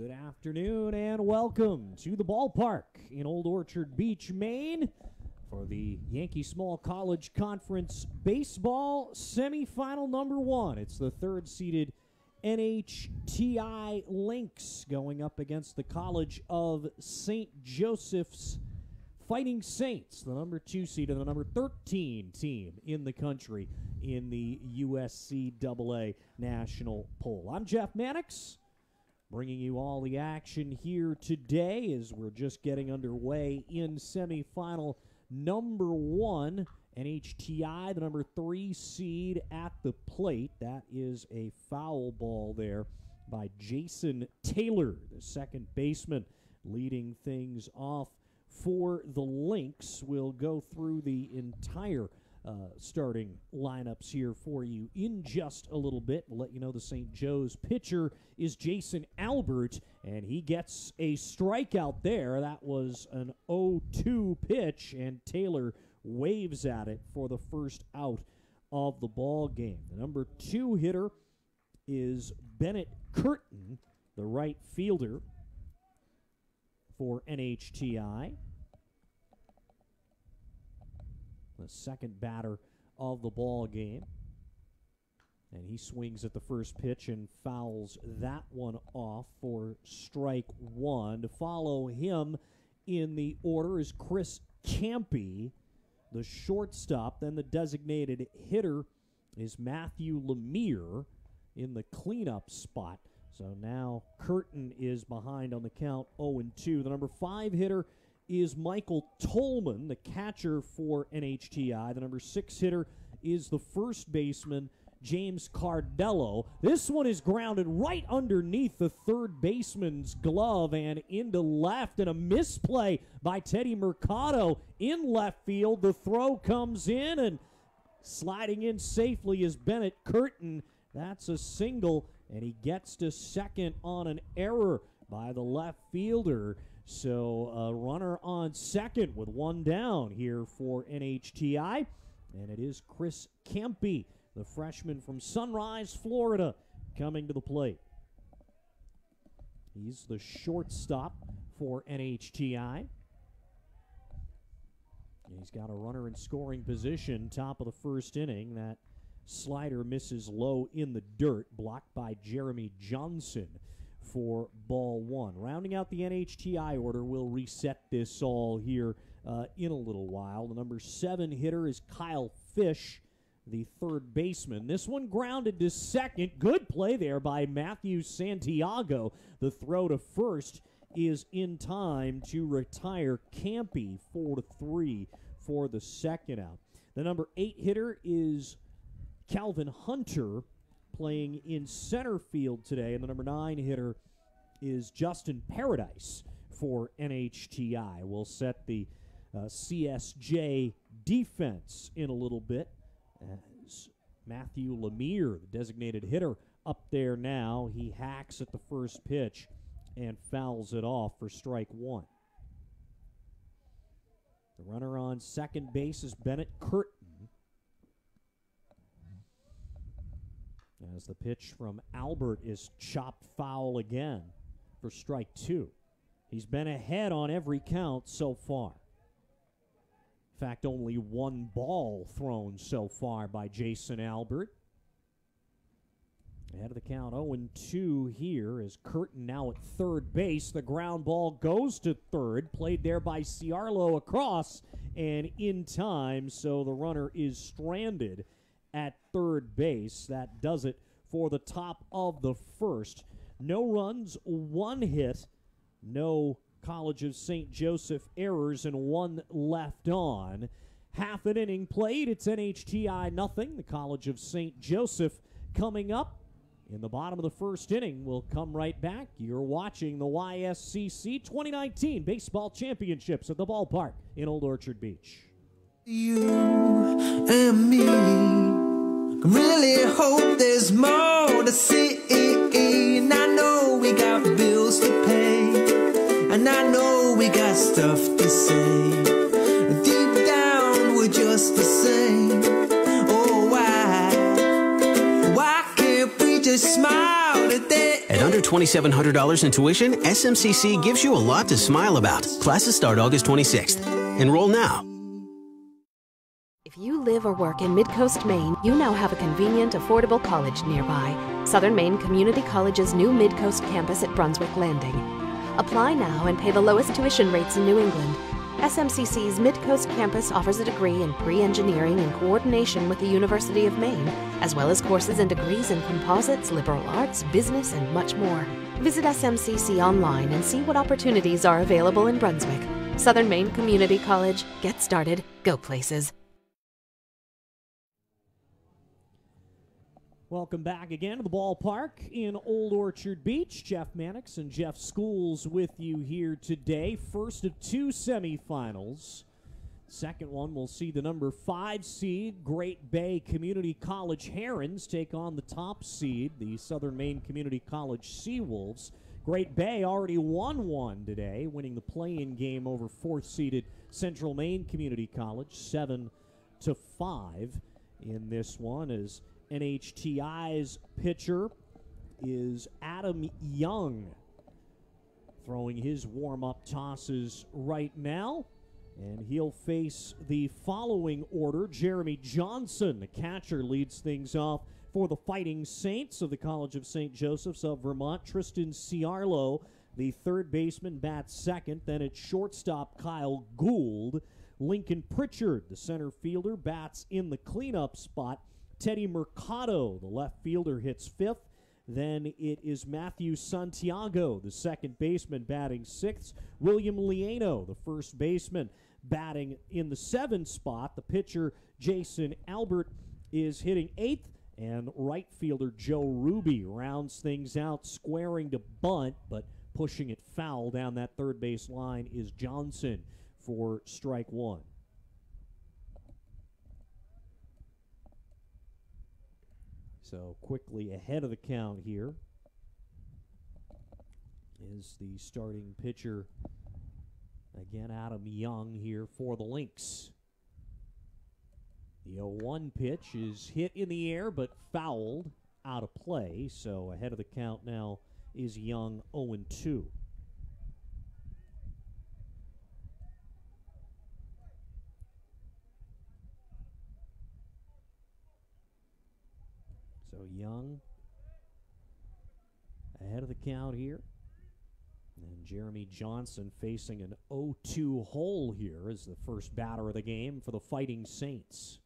Good afternoon and welcome to the Ballpark in Old Orchard Beach, Maine for the Yankee Small College Conference Baseball Semifinal number 1. It's the third-seeded NHTI Lynx going up against the College of St. Joseph's Fighting Saints, the number 2 seed and the number 13 team in the country in the USCAA National Poll. I'm Jeff Mannix, bringing you all the action here today as we're just getting underway in semifinal number 1. NHTI, the number 3 seed at the plate. That is a foul ball there by Jason Taylor, the second baseman, leading things off for the Lynx. We'll go through the entire starting lineups here for you in just a little bit. We'll let you know the St. Joe's pitcher is Jason Albert, and he gets a strikeout there. That was an 0-2 pitch, and Taylor waves at it for the first out of the ball game. The number 2 hitter is Bennett Curtin, the right fielder for NHTI. The second batter of the ball game. And he swings at the first pitch and fouls that one off for strike 1. To follow him in the order is Chris Yankee, the shortstop. Then the designated hitter is Matthew Lemire in the cleanup spot. So now Curtin is behind on the count, 0-2. The number 5 hitter is Michael Tolman, the catcher for NHTI. The number 6 hitter is the first baseman, James Cardello. This one is grounded right underneath the third baseman's glove and into left, and a misplay by Teddy Mercado in left field. The throw comes in, and sliding in safely is Bennett Curtin. That's a single, and he gets to second on an error by the left fielder. So a runner on second with one down here for NHTI, and it is Chris Yankee, the freshman from Sunrise, Florida, coming to the plate. He's the shortstop for NHTI. He's got a runner in scoring position, top of the first inning. That slider misses low in the dirt, blocked by Jeremy Johnson for ball 1. Rounding out the NHTI order, we'll reset this all here in a little while. The number 7 hitter is Kyle Fish, the third baseman. This one grounded to second. Good play there by Matthew Santiago. The throw to first is in time to retire Yankee 4-3 for the second out. The number 8 hitter is Calvin Hunter, playing in center field today, and the number 9 hitter is Justin Paradise for NHTI. We'll set the CSJ defense in a little bit as Matthew Lemire, the designated hitter, up there now. He hacks at the first pitch and fouls it off for strike 1. The runner on second base is Bennett Curtin, as the pitch from Albert is chopped foul again for strike 2. He's been ahead on every count so far. In fact, only one ball thrown so far by Jason Albert. Ahead of the count, 0-2 here as Curtin now at third base. The ground ball goes to third, played there by Ciarlo across and in time, so the runner is stranded at third base. That does it for the top of the first. No runs, 1 hit, no College of St. Joseph errors, and 1 left on. Half an inning played. It's NHTI nothing. The College of St. Joseph coming up in the bottom of the first inning. We'll come right back. You're watching the YSCC 2019 Baseball Championships at the Ballpark in Old Orchard Beach. You and me really hope there's more to see. And I know we got bills to pay, and I know we got stuff to say. Deep down we're just the same. Oh, why can't we just smile today? At under $2,700 in tuition, SMCC gives you a lot to smile about. Classes start August 26th. Enroll now. If you live or work in Mid-Coast Maine, you now have a convenient, affordable college nearby. Southern Maine Community College's new Mid-Coast campus at Brunswick Landing. Apply now and pay the lowest tuition rates in New England. SMCC's Mid-Coast campus offers a degree in pre-engineering in coordination with the University of Maine, as well as courses and degrees in composites, liberal arts, business, and much more. Visit SMCC online and see what opportunities are available in Brunswick. Southern Maine Community College. Get started. Go places. Welcome back again to the ballpark in Old Orchard Beach. Jeff Mannix and Jeff Schools with you here today. First of two semifinals. Second one, we'll see the number 5 seed Great Bay Community College Herons take on the top seed, the Southern Maine Community College Seawolves. Great Bay already won one today, winning the play-in game over 4th-seeded Central Maine Community College, 7-5 in this one, as NHTI's pitcher is Adam Young, throwing his warm-up tosses right now. And he'll face the following order. Jeremy Johnson, the catcher, leads things off for the Fighting Saints of the College of St. Joseph's of Vermont. Tristan Ciarlo, the third baseman, bats second. Then it's shortstop Kyle Gould. Lincoln Pritchard, the center fielder, bats in the cleanup spot. Teddy Mercado, the left fielder, hits fifth. Then it is Matthew Santiago, the second baseman, batting sixth. William Liano, the first baseman, batting in the seventh spot. The pitcher, Jason Albert, is hitting eighth. And right fielder Joe Ruby rounds things out, squaring to bunt, but pushing it foul down that third base line is Johnson for strike one. So quickly ahead of the count here is the starting pitcher, again Adam Young here for the Lynx. The 0-1 pitch is hit in the air but fouled out of play, so ahead of the count now is Young 0-2. So Young ahead of the count here. And Jeremy Johnson facing an 0-2 hole here as the first batter of the game for the Fighting Saints.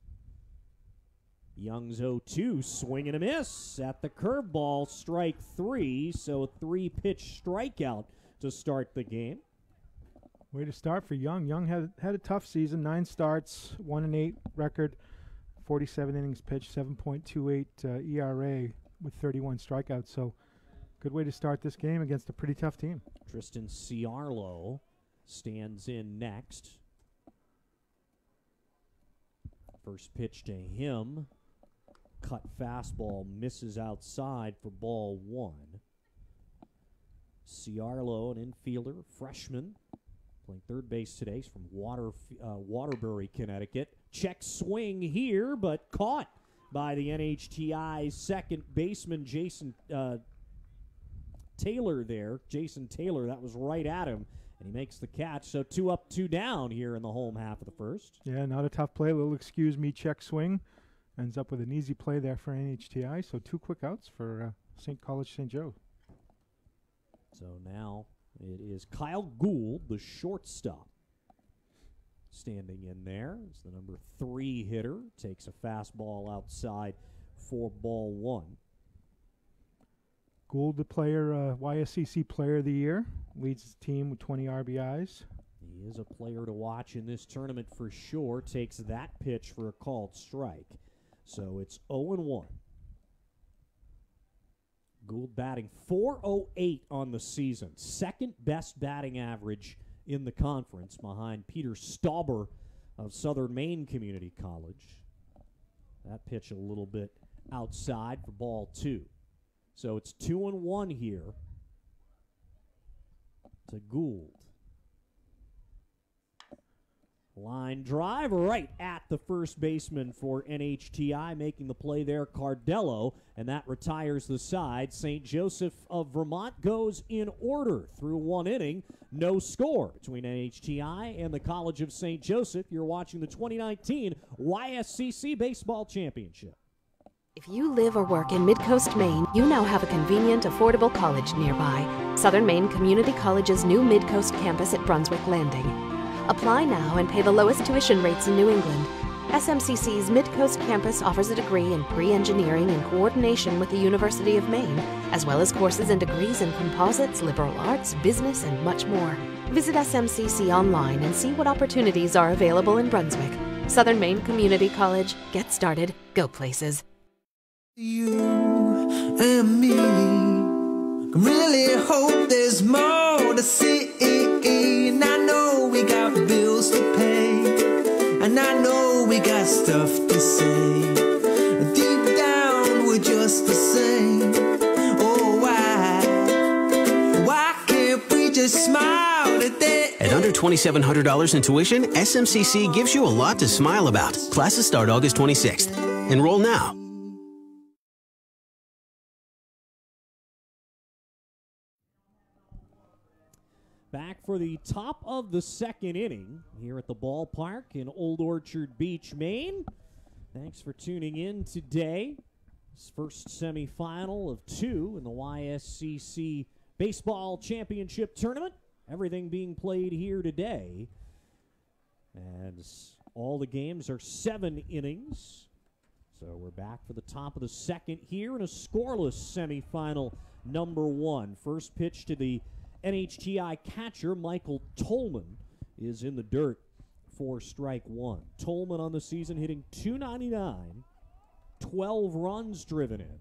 Young's 0-2, swing and a miss at the curveball, strike three, so a 3-pitch strikeout to start the game. Way to start for Young. Young had a tough season, 9 starts, 1-8 record. 47 innings pitched, 7.28 ERA with 31 strikeouts. So good way to start this game against a pretty tough team. Tristan Ciarlo stands in next. First pitch to him. Cut fastball misses outside for ball one. Ciarlo, an infielder, freshman, playing third base today. He's from Waterbury, Connecticut. Check swing here, but caught by the NHTI second baseman, Jason Taylor there. Jason Taylor, that was right at him, and he makes the catch. So 2 up, 2 down here in the home half of the first. Yeah, not a tough play. A little excuse me check swing. Ends up with an easy play there for NHTI. So 2 quick outs for St. College St. Joe. So now it is Kyle Gould, the shortstop, standing in there. It's the number 3 hitter. Takes a fastball outside for ball one. Gould, the player, YSCC Player of the Year, leads his team with 20 RBIs. He is a player to watch in this tournament for sure. Takes that pitch for a called strike. So it's 0-1. Gould batting .408 on the season. Second best batting average in the conference behind Peter Stauber of Southern Maine Community College. That pitch a little bit outside for ball 2. So it's 2-1 here to Gould. Line drive right at the first baseman for NHTI, making the play there, Cardello, and that retires the side. St. Joseph of Vermont goes in order through one inning. No score between NHTI and the College of St. Joseph. You're watching the 2019 YSCC Baseball Championship. If you live or work in Midcoast Maine, you now have a convenient, affordable college nearby. Southern Maine Community College's new Midcoast campus at Brunswick Landing. Apply now and pay the lowest tuition rates in New England. SMCC's Midcoast campus offers a degree in pre-engineering in coordination with the University of Maine, as well as courses and degrees in composites, liberal arts, business, and much more. Visit SMCC online and see what opportunities are available in Brunswick. Southern Maine Community College. Get started. Go places. You and me can really hope there's more to see. And I know we got bills to pay, and I know we got stuff to say. Deep down we're just the same. Oh, why can't we just smile today? At under $2,700 in tuition, SMCC gives you a lot to smile about. Classes start August 26th. Enroll now. Back for the top of the second inning here at the ballpark in Old Orchard Beach, Maine. Thanks for tuning in today. This first semifinal of two in the YSCC Baseball Championship Tournament. Everything being played here today. As all the games are 7 innings. So we're back for the top of the second here in a scoreless semifinal number 1. First pitch to the NHTI catcher, Michael Tolman, is in the dirt for strike 1. Tolman on the season hitting .299, 12 runs driven in,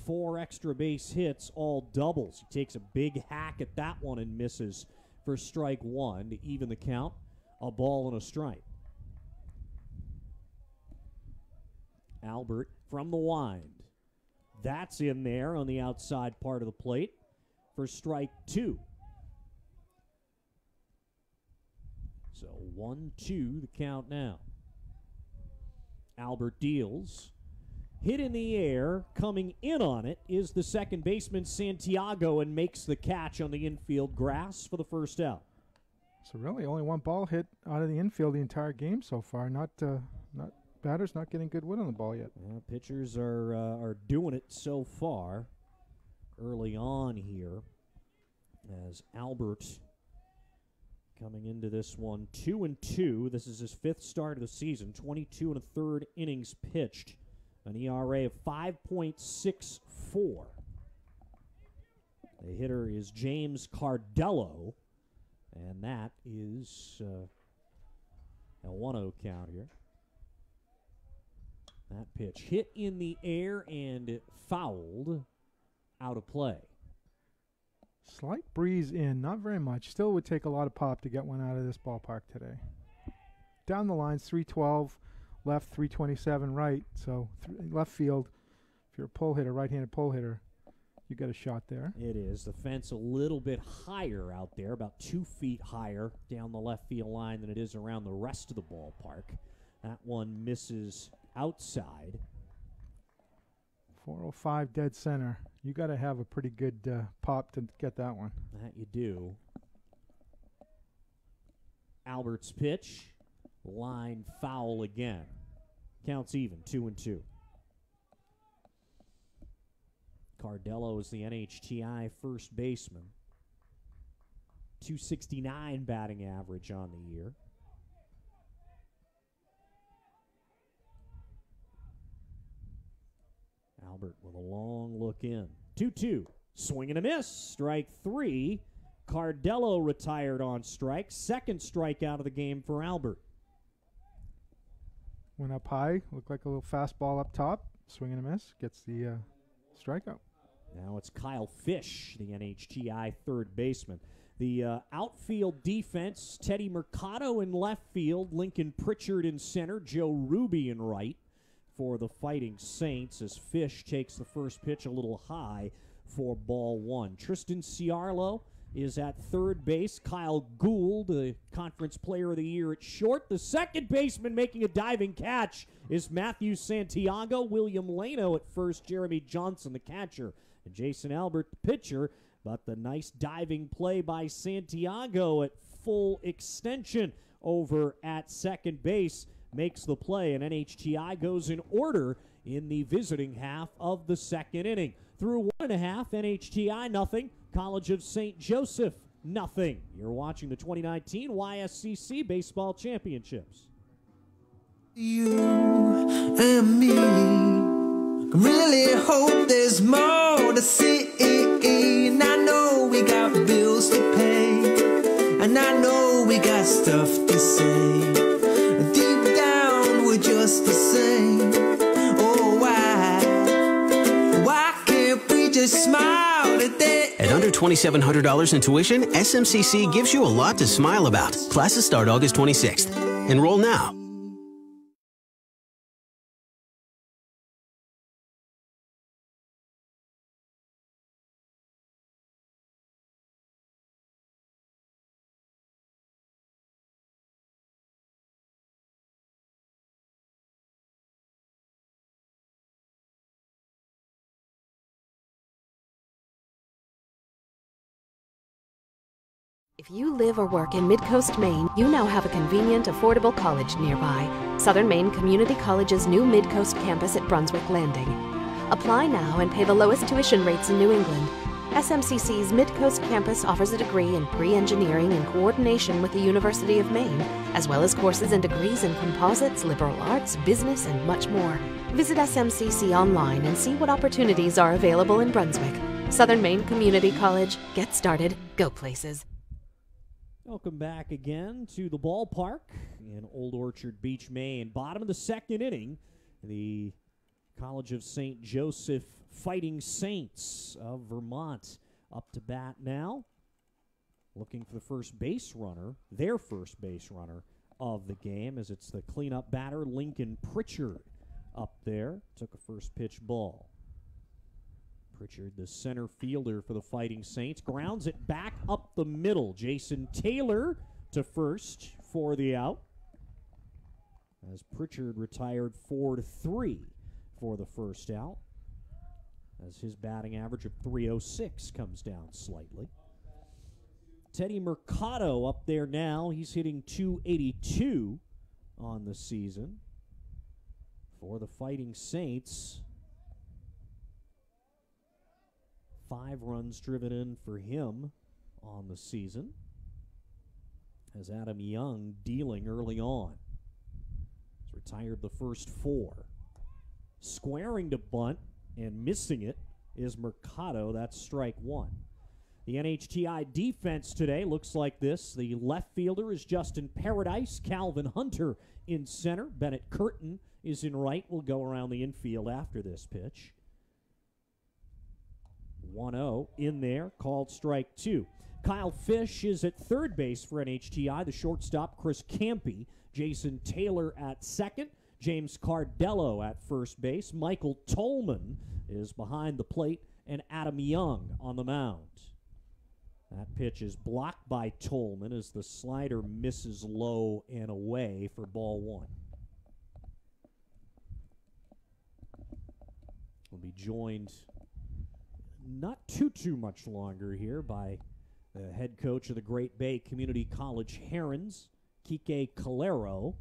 4 extra base hits, all doubles. He takes a big hack at that one and misses for strike 1 to even the count. A ball and a strike. Albert from the wind. That's in there on the outside part of the plate for strike 2. So 1-2 the count now. Albert deals. Hit in the air, coming in on it is the second baseman Santiago, and makes the catch on the infield grass for the first out. So really only one ball hit out of the infield the entire game so far. Not batters not getting good wood on the ball yet. Pitchers are doing it so far early on here, as Albert coming into this one 2-2. This is his 5th start of the season. 22 1/3 innings pitched, an ERA of 5.64. The hitter is James Cardello, and that is a 1-0 count here. That pitch hit in the air and fouled out of play. Slight breeze in, not very much. Still would take a lot of pop to get one out of this ballpark today. Down the lines, 312, left 327, right. So left field, if you're a pull hitter, right-handed pull hitter, you got a shot there. It is. The fence a little bit higher out there, about 2 feet higher down the left field line than it is around the rest of the ballpark. That one misses outside. 405 dead center. You got to have a pretty good pop to get that one. That you do. Albert's pitch, line foul again. Counts even, 2-2. Cardello is the NHTI first baseman. .269 batting average on the year. Albert with a long look in. 2-2. Swing and a miss. Strike 3. Cardello retired on strike. Second strikeout of the game for Albert. Went up high. Looked like a little fastball up top. Swing and a miss. Gets the strikeout. Now it's Kyle Fish, the NHTI third baseman. The outfield defense, Teddy Mercado in left field, Lincoln Pritchard in center, Joe Ruby in right for the Fighting Saints, as Fish takes the first pitch a little high for ball 1. Tristan Ciarlo is at third base. Kyle Gould, the Conference Player of the Year at short. The second baseman making a diving catch is Matthew Santiago. William Lano at first. Jeremy Johnson, the catcher. And Jason Albert, the pitcher. But the nice diving play by Santiago at full extension over at second base makes the play. And NHTI goes in order in the visiting half of the second inning. Through 1.5, NHTI nothing. College of St. Joseph nothing. You're watching the 2019 YSCC Baseball Championships. You and me can really hope there's more to see. And I know we got bills to pay, and I know we got stuff to say. Deep down we're just the same. Oh, why can't we just smile today? At under $2,700 in tuition, SMCC gives you a lot to smile about. Classes start August 26th. Enroll now. If you live or work in Mid-Coast Maine, you now have a convenient, affordable college nearby. Southern Maine Community College's new Mid-Coast campus at Brunswick Landing. Apply now and pay the lowest tuition rates in New England. SMCC's Mid-Coast campus offers a degree in pre-engineering in coordination with the University of Maine, as well as courses and degrees in composites, liberal arts, business, and much more. Visit SMCC online and see what opportunities are available in Brunswick. Southern Maine Community College. Get started. Go places. Welcome back again to the ballpark in Old Orchard Beach, Maine. Bottom of the second inning, the College of St. Joseph Fighting Saints of Vermont up to bat now, looking for the first base runner, their first base runner of the game, as it's the cleanup batter, Lincoln Pritchard, up there. Took a first pitch ball. Pritchard, the center fielder for the Fighting Saints, grounds it back up the middle. Jason Taylor to first for the out, as Pritchard retired 4-3 for the first out, as his batting average of .306 comes down slightly. Teddy Mercado up there now. He's hitting .282 on the season for the Fighting Saints. 5 runs driven in for him on the season, as Adam Young dealing early on. He's retired the first 4. Squaring to bunt and missing it is Mercado. That's strike 1. The NHTI defense today looks like this. The left fielder is Justin Paradise. Calvin Hunter in center. Bennett Curtin is in right. Will go around the infield after this pitch. 1-0 in there, called strike 2. Kyle Fish is at third base for NHTI. The shortstop, Chris Campy. Jason Taylor at second. James Cardello at first base. Michael Tolman is behind the plate, and Adam Young on the mound. That pitch is blocked by Tolman as the slider misses low and away for ball 1. We'll be joined not too much longer here by the head coach of the Great Bay Community College Herons, Kike Calero.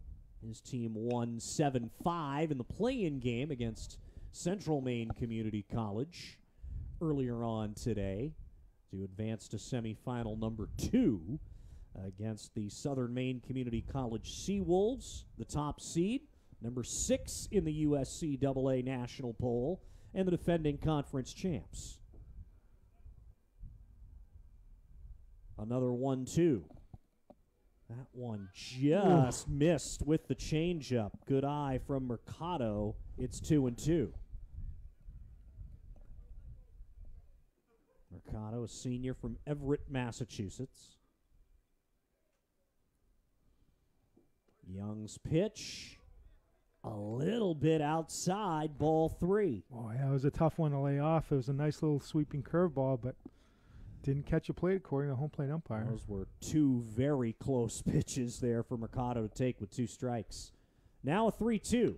His team won 7-5 in the play-in game against Central Maine Community College earlier on today to advance to semifinal number 2 against the Southern Maine Community College Seawolves, the top seed, number 6 in the USCAA national poll, and the defending conference champs. Another 1-2. That one just missed with the changeup. Good eye from Mercado. It's 2-2. Mercado, a senior from Everett, Massachusetts. Young's pitch, a little bit outside, ball 3. Oh, yeah, it was a tough one to lay off. It was a nice little sweeping curveball, but Didn't catch a plate according to the home plate umpire. Those were two very close pitches there for Mercado to take with 2 strikes. Now a 3-2.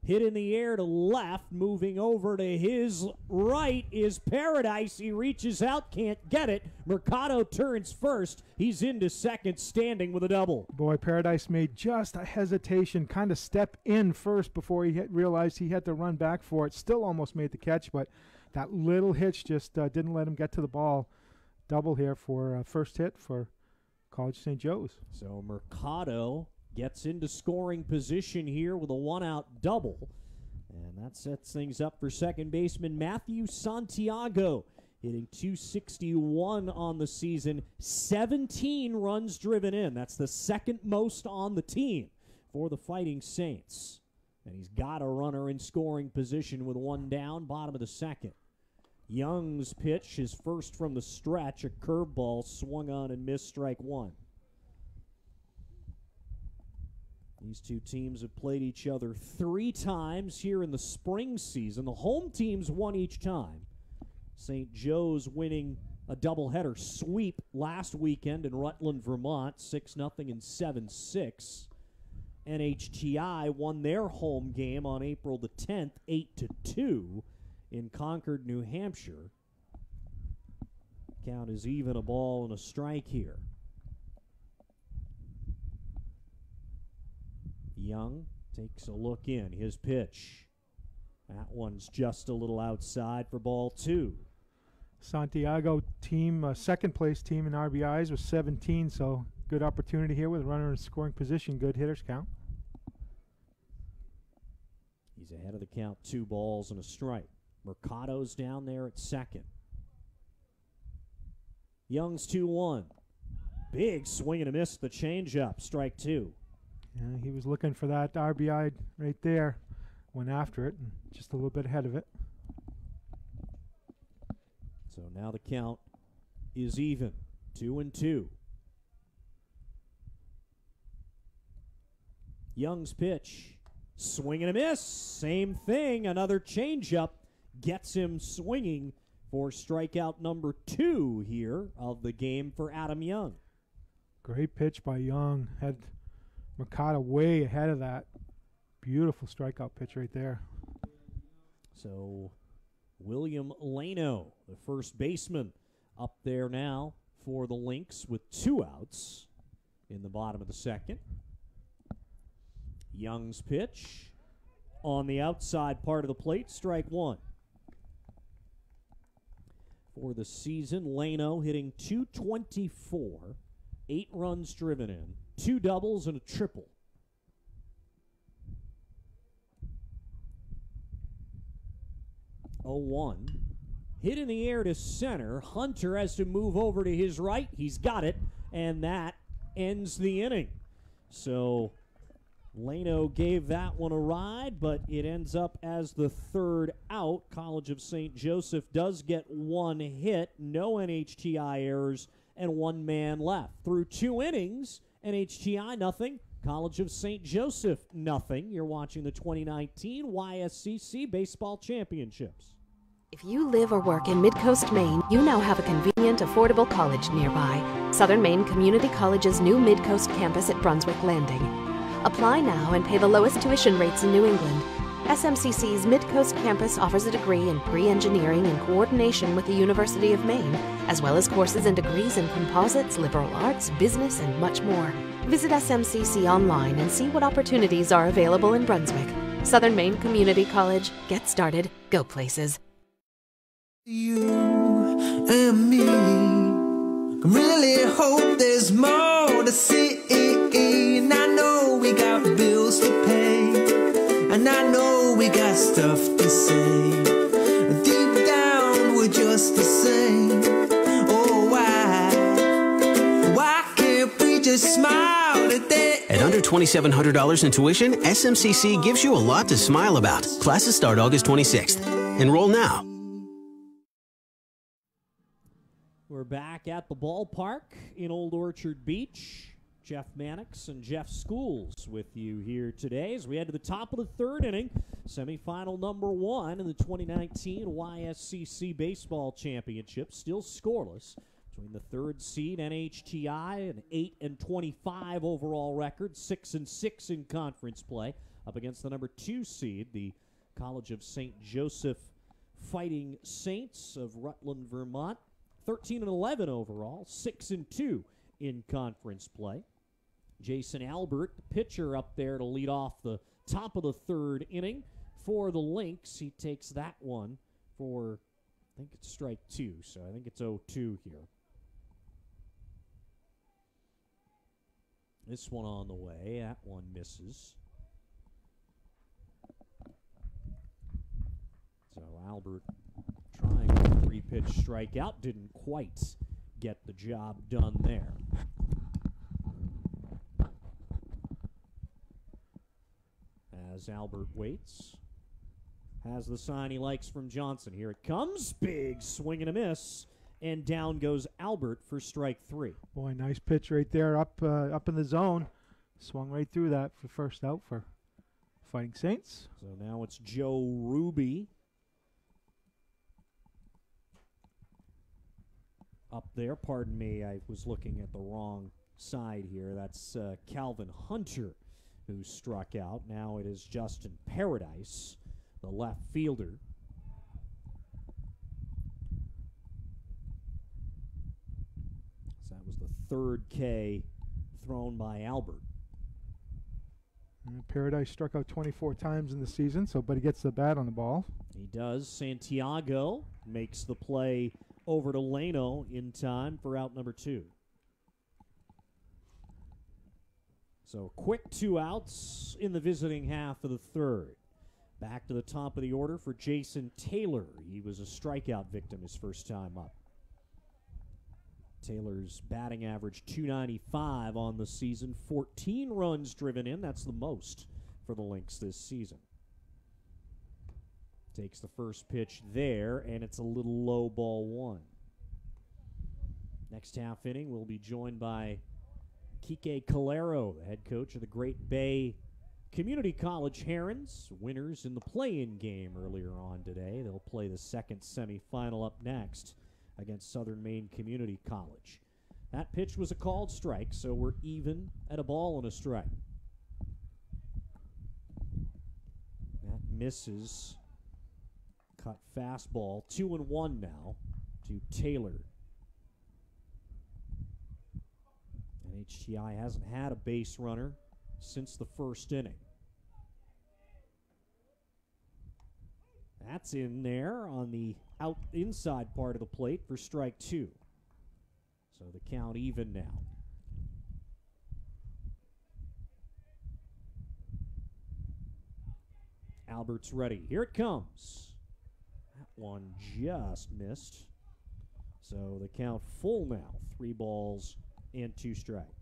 Hit in the air to left, moving over to his right is Paradise. He reaches out, can't get it. Mercado turns first. He's into second, standing with a double. Boy, Paradise made just a hesitation, kind of step in first before he realized he had to run back for it. Still almost made the catch, but that little hitch just didn't let him get to the ball. Double here for first hit for College St. Joe's. So Mercado gets into scoring position here with a 1-out double. And that sets things up for second baseman Matthew Santiago, hitting .261 on the season, 17 runs driven in. That's the second most on the team for the Fighting Saints. And he's got a runner in scoring position with 1 down, bottom of the second. Young's pitch, his first from the stretch, a curveball swung on and missed, strike 1. These two teams have played each other 3 times here in the spring season. The home teams won each time. St. Joe's winning a doubleheader sweep last weekend in Rutland, Vermont, 6-0 and 7-6. NHTI won their home game on April the 10th, 8-2 in Concord, New Hampshire. Count is even, a ball and a strike here. Young takes a look in. His pitch. That one's just a little outside for ball 2. Santiago team, second place team in RBIs with 17, so good opportunity here with a runner in scoring position. Good hitters count. He's ahead of the count, 2 balls and a strike. Mercado's down there at second. Young's 2-1. Big swing and a miss, the changeup, strike 2. Yeah, he was looking for that RBI right there. Went after it, and just a little bit ahead of it. So now the count is even, 2-2. Young's pitch, swing and a miss. Same thing, another changeup gets him swinging for strikeout number 2 here of the game for Adam Young. Great pitch by Young. Had Mercado way ahead of that. Beautiful strikeout pitch right there. So William Lano, the first baseman, up there now for the Lynx with 2 outs in the bottom of the second. Young's pitch on the outside part of the plate, strike 1. For the season, Lano hitting .224, 8 runs driven in, 2 doubles and a triple. Oh, 1. Hit in the air to center. Hunter has to move over to his right. He's got it, and that ends the inning. So Lano gave that one a ride, but it ends up as the 3rd out. College of St. Joseph does get 1 hit, no NHTI errors, and 1 man left. Through 2 innings, NHTI nothing, College of St. Joseph nothing. You're watching the 2019 YSCC Baseball Championships. If you live or work in Mid-Coast Maine, you now have a convenient, affordable college nearby. Southern Maine Community College's new Mid-Coast campus at Brunswick Landing. Apply now and pay the lowest tuition rates in New England. SMCC's Mid-Coast campus offers a degree in pre-engineering in coordination with the University of Maine, as well as courses and degrees in composites, liberal arts, business, and much more. Visit SMCC online and see what opportunities are available in Brunswick. Southern Maine Community College. Get started. Go places. You and me can really hope there's more to see. And I know we got bills to pay, and I know we got stuff to say. Deep down we're just the same. Oh, why can't we just smile today? At under $2,700 in tuition, SMCC gives you a lot to smile about. Classes start August 26th. Enroll now. We're back at the ballpark in Old Orchard Beach. Jeff Mannix and Jeff Schools with you here today as we head to the top of the 3rd inning. Semifinal number 1 in the 2019 YSCC Baseball Championship. Still scoreless between the third seed NHTI, an 8-25 overall record, 6-6 in conference play, up against the number 2 seed, the College of St. Joseph Fighting Saints of Rutland, Vermont, 13-11 overall, 6-2 in conference play. Jason Albert, the pitcher, up there to lead off the top of the third inning for the Lynx. He takes that one for, I think it's strike 2, so I think it's 0-2 here. This one on the way. That one misses. So Albert trying a 3-pitch strikeout. Didn't quite get the job done there. As Albert waits, has the sign he likes from Johnson. Here it comes. Big swing and a miss. And down goes Albert for strike 3. Boy, nice pitch right there up in the zone. Swung right through that for first out for Fighting Saints. So now it's Joe Ruby up there. Pardon me, I was looking at the wrong side here. That's Calvin Hunter, who struck out. Now it is Justin Paradise, the left fielder. So that was the third K thrown by Albert. Paradise struck out 24 times in the season, but he gets the bat on the ball. He does. Santiago makes the play over to Leno in time for out number 2. So quick 2 outs in the visiting half of the third. Back to the top of the order for Jason Taylor. He was a strikeout victim his first time up. Taylor's batting average .295 on the season, 14 runs driven in. That's the most for the Lynx this season. Takes the first pitch there, and it's a little low, ball 1. Next half inning, we'll be joined by Kike Calero, the head coach of the Great Bay Community College Herons, winners in the play-in game earlier on today. They'll play the second semifinal up next against Southern Maine Community College. That pitch was a called strike, so we're even at a ball and a strike. That misses. Cut fastball, 2-1 now to Taylor. NHTI hasn't had a base runner since the first inning. That's in there on the inside part of the plate for strike 2. So the count even now. Albert's ready. Here it comes. That one just missed. So the count full now. 3 balls and 2 strikes.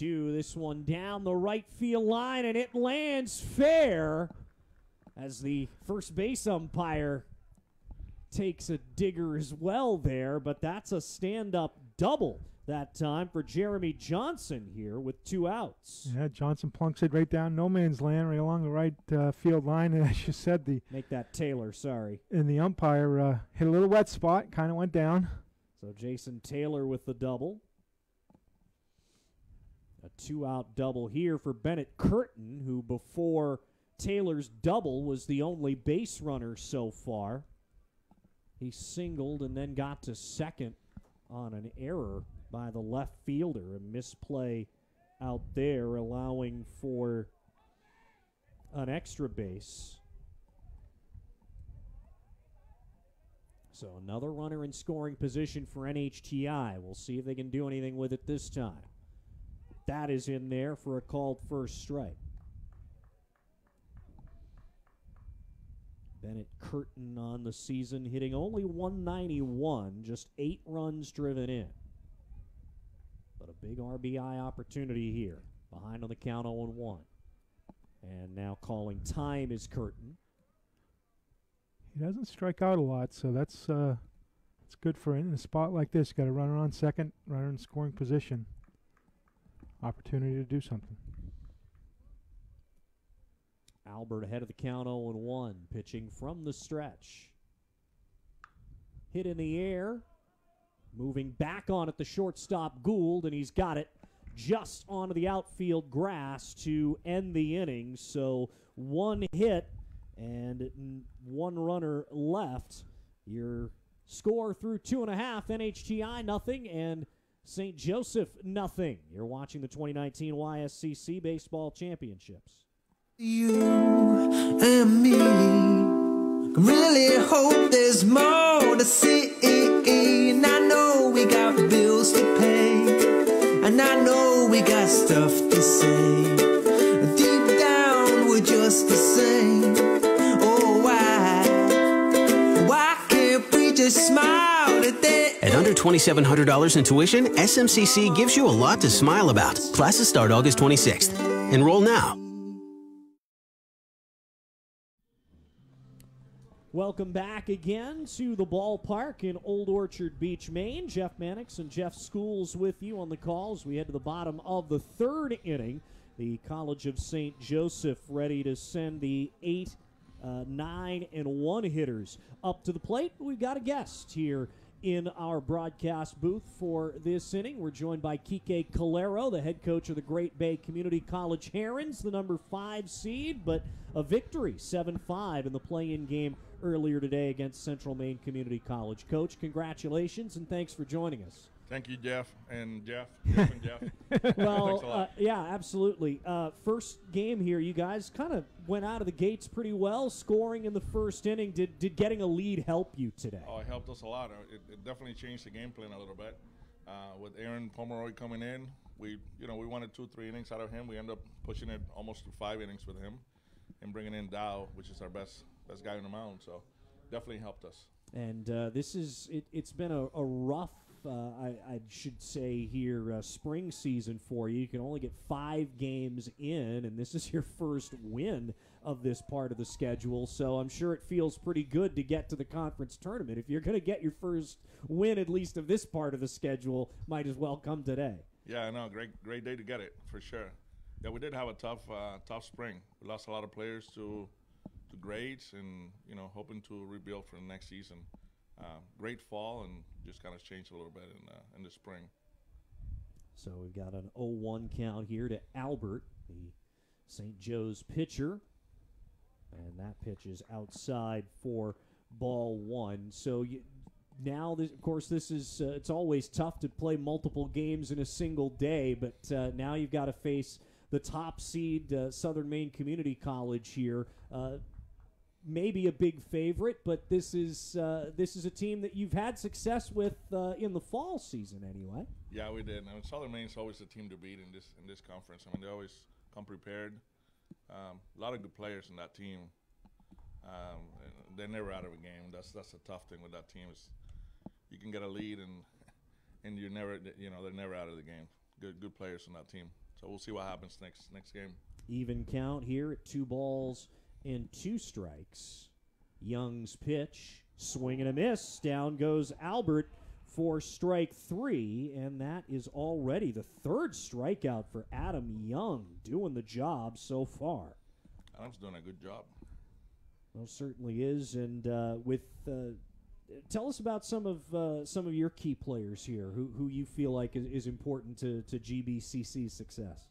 This one down the right field line, and it lands fair as the first base umpire takes a digger as well there, but that's a stand-up double that time for Jeremy Johnson here with 2 outs. Yeah, Johnson plunks it right down no man's land, right along the right field line, and as you said, Make that Taylor, sorry. And the umpire hit a little wet spot, kind of went down. So Jason Taylor with the double. A 2-out double here for Bennett Curtin, who before Taylor's double was the only base runner so far. He singled and then got to second on an error by the left fielder, a misplay out there, allowing for an extra base. So another runner in scoring position for NHTI. We'll see if they can do anything with it this time. That is in there for a called first strike. Bennett Curtin on the season hitting only .191, just 8 runs driven in. But a big RBI opportunity here. Behind on the count 0-1. And now calling time is Curtin. He doesn't strike out a lot, so that's It's good for in a spot like this. Got a runner on second, runner in scoring position. Opportunity to do something. Albert ahead of the count 0-1, pitching from the stretch. Hit in the air. Moving back on at the shortstop, Gould, and he's got it just onto the outfield grass to end the inning. So one hit and one runner left. Your score through 2.5, NHTI nothing, and St. Joseph nothing. You're watching the 2019 YSCC Baseball Championships. You and me can really hope there's more to see. And I know we got bills to pay, and I know we got stuff to say. Deep down we're just the same. Oh, why can't we just smile today? At under $2,700 in tuition, SMCC gives you a lot to smile about. Classes start August 26th. Enroll now. Welcome back again to the ballpark in Old Orchard Beach, Maine. Jeff Mannix and Jeff Schools with you on the calls. We head to the bottom of the third inning. The College of St. Joseph ready to send the 8, 9, and 1 hitters up to the plate. We've got a guest here in our broadcast booth for this inning. We're joined by Kike Calero, the head coach of the Great Bay Community College Herons, the number 5 seed, but a victory, 7-5 in the play-in game earlier today against Central Maine Community College. Coach, congratulations, and thanks for joining us. Thank you, Jeff and Jeff. Jeff and Jeff. Well, Thanks a lot. yeah, absolutely. First game here, you guys kind of went out of the gates pretty well, scoring in the first inning. Did getting a lead help you today? Oh, it helped us a lot. It definitely changed the game plan a little bit. With Aaron Pomeroy coming in, we wanted 2-3 innings out of him. We ended up pushing it almost to 5 innings with him, and bringing in Dow, which is our best guy on the mound. So definitely helped us. And this is it's been a rough. I should say here, spring season for you. You can only get 5 games in, and this is your first win of this part of the schedule. So I'm sure it feels pretty good to get to the conference tournament. If you're going to get your first win, at least of this part of the schedule, might as well come today. Yeah, I know. Great day to get it, for sure. Yeah, we did have a tough spring. We lost a lot of players to grades, and hoping to rebuild for the next season. Great fall, and just kind of changed a little bit in the spring. So we've got an 0-1 count here to Albert, the St. Joe's pitcher. And that pitch is outside for ball 1. So now, of course, this is it's always tough to play multiple games in a single day, but now you've got to face the top seed Southern Maine Community College here. Maybe a big favorite, but this is a team that you've had success with in the fall season anyway. Yeah, we did. Southern Maine's always the team to beat in this conference. I mean, they always come prepared. A lot of good players in that team. They're never out of a game. That's the tough thing with that team is you can get a lead and you're never they're never out of the game. Good players in that team. So we'll see what happens next game. Even count here at 2 balls and 2 strikes. Young's pitch, swing and a miss. Down goes Albert for strike 3, and that is already the 3rd strikeout for Adam Young, doing the job so far. Adam's doing a good job. Well, certainly is. And tell us about some of your key players here, who you feel like is important to GBCC's success.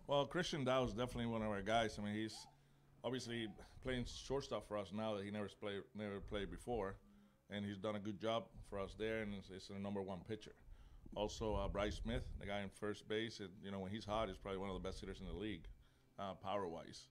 Well, Christian Dow is definitely one of our guys. I mean, he's obviously playing shortstop for us now that he never played before, and he's done a good job for us there, and he's the number 1 pitcher. Also, Bryce Smith, the guy in first base, when he's hot, he's probably one of the best hitters in the league, power-wise.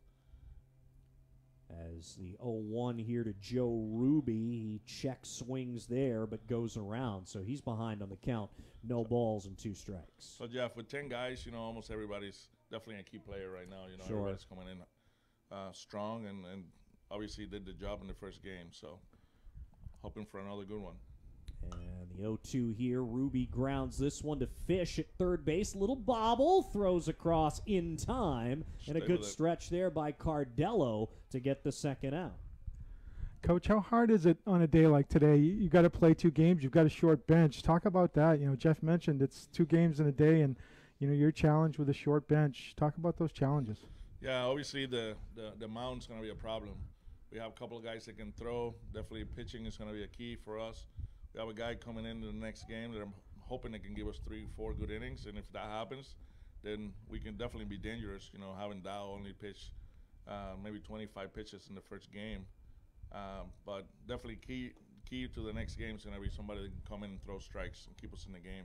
As the 0-1 here to Joe Ruby, he checks swings there, but goes around, so he's behind on the count. No balls and 2 strikes. So, Jeff, with 10 guys, almost everybody's definitely a key player right now. Sure. Everybody's coming in strong, and obviously did the job in the first game, so hoping for another good one. And the 0-2 here, Ruby grounds this one to Fish at third base. Little bobble, throws across in time, and a good stretch there by Cardello to get the 2nd out. Coach, how hard is it on a day like today? You got to play 2 games. You've got a short bench. Talk about that. Jeff mentioned it's 2 games in a day, and you're challenged with a short bench. Talk about those challenges. Yeah, obviously the mound's going to be a problem. We have a couple of guys that can throw. Definitely pitching is going to be a key for us. We have a guy coming into the next game that I'm hoping they can give us 3-4 good innings, and if that happens, then we can definitely be dangerous. Having Dow only pitch maybe 25 pitches in the first game, but definitely key to the next game is going to be somebody that can come in and throw strikes and keep us in the game.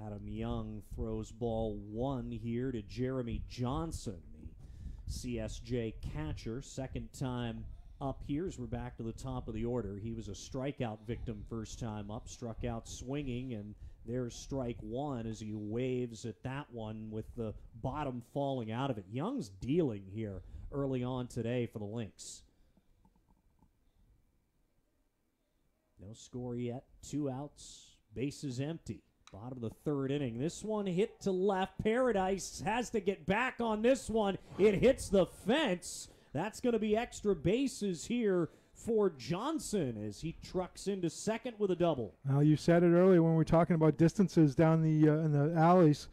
Adam Young throws ball 1 here to Jeremy Johnson, the CSJ catcher. Second time up here as we're back to the top of the order. He was a strikeout victim first time up, struck out swinging, and there's strike 1 as he waves at that one with the bottom falling out of it. Young's dealing here early on today for the Lynx. No score yet, 2 outs, bases empty. Bottom of the 3rd inning. This one hit to left. Paradise has to get back on this one. It hits the fence. That's going to be extra bases here for Johnson as he trucks into second with a double. Well, you said it earlier when we were talking about distances down the in the alleys.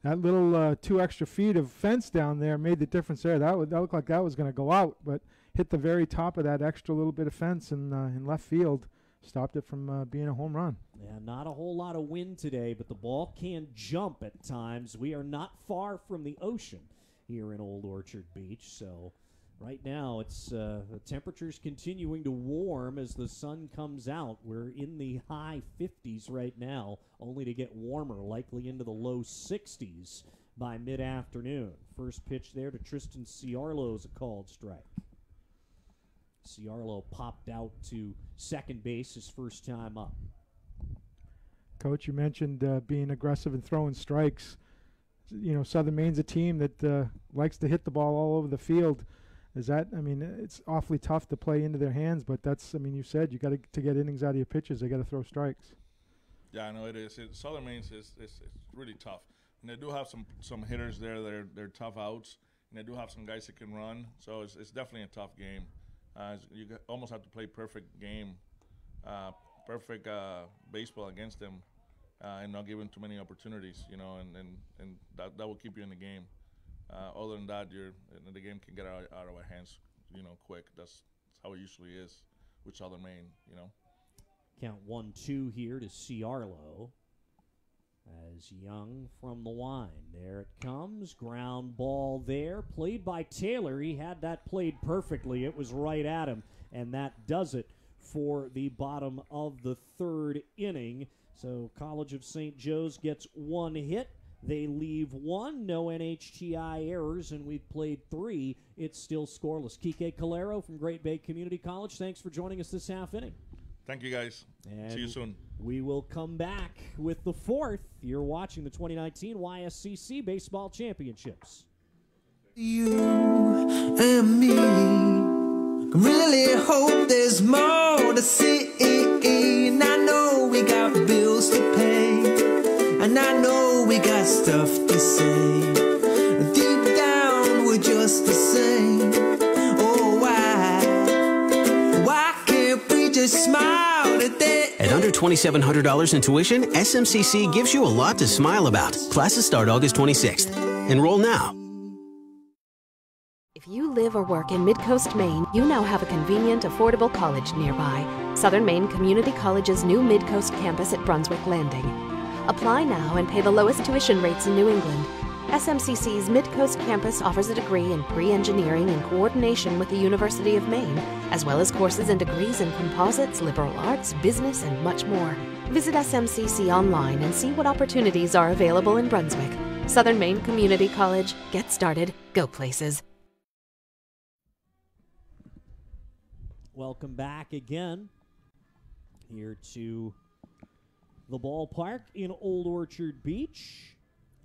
That little 2 extra feet of fence down there made the difference there. That looked like that was going to go out, but hit the very top of that extra little bit of fence in left field. Stopped it from being a home run. Yeah, not a whole lot of wind today, but the ball can jump at times. We are not far from the ocean here in Old Orchard Beach, so right now it's the temperature's continuing to warm as the sun comes out. We're in the high 50s right now, only to get warmer, likely into the low 60s by mid-afternoon. First pitch there to Tristan Ciarlo is a called strike. Ciarlo popped out to second base his first time up. Coach, you mentioned being aggressive and throwing strikes. Southern Maine's a team that likes to hit the ball all over the field. It's awfully tough to play into their hands, but you said you got to get innings out of your pitchers. They got to throw strikes. Yeah, I know it is. Southern Maine's is really tough. And they do have some hitters there that they're tough outs, and they do have some guys that can run. So it's definitely a tough game. You almost have to play perfect game, perfect baseball against them, and not give them too many opportunities, and that will keep you in the game. Other than that, the game can get out of our hands, quick. That's how it usually is with Southern Maine, Count 1-2 here to Ciarlo. As Young from the line. There it comes. Ground ball there. Played by Taylor. He had that played perfectly. It was right at him. And that does it for the bottom of the 3rd inning. So College of St. Joe's gets 1 hit. They leave 1. No NHTI errors, and we've played 3. It's still scoreless. Kike Calero from Great Bay Community College. Thanks for joining us this half inning. Thank you, guys. And see you soon. We will come back with the 4th. You're watching the 2019 YSCC Baseball Championships. You and me really hope there's more to see. And I know we got bills to pay, and I know we got stuff to say. Deep down, we're just the same. Oh, why can't we just smile today? At under $2,700 in tuition, SMCC gives you a lot to smile about. Classes start August 26th. Enroll now. If you live or work in Mid-Coast Maine, you now have a convenient, affordable college nearby. Southern Maine Community College's new Mid-Coast campus at Brunswick Landing. Apply now and pay the lowest tuition rates in New England. SMCC's Mid-Coast campus offers a degree in pre-engineering in coordination with the University of Maine, as well as courses and degrees in composites, liberal arts, business, and much more. Visit SMCC online and see what opportunities are available in Brunswick. Southern Maine Community College. Get started. Go places. Welcome back again here to the ballpark in Old Orchard Beach.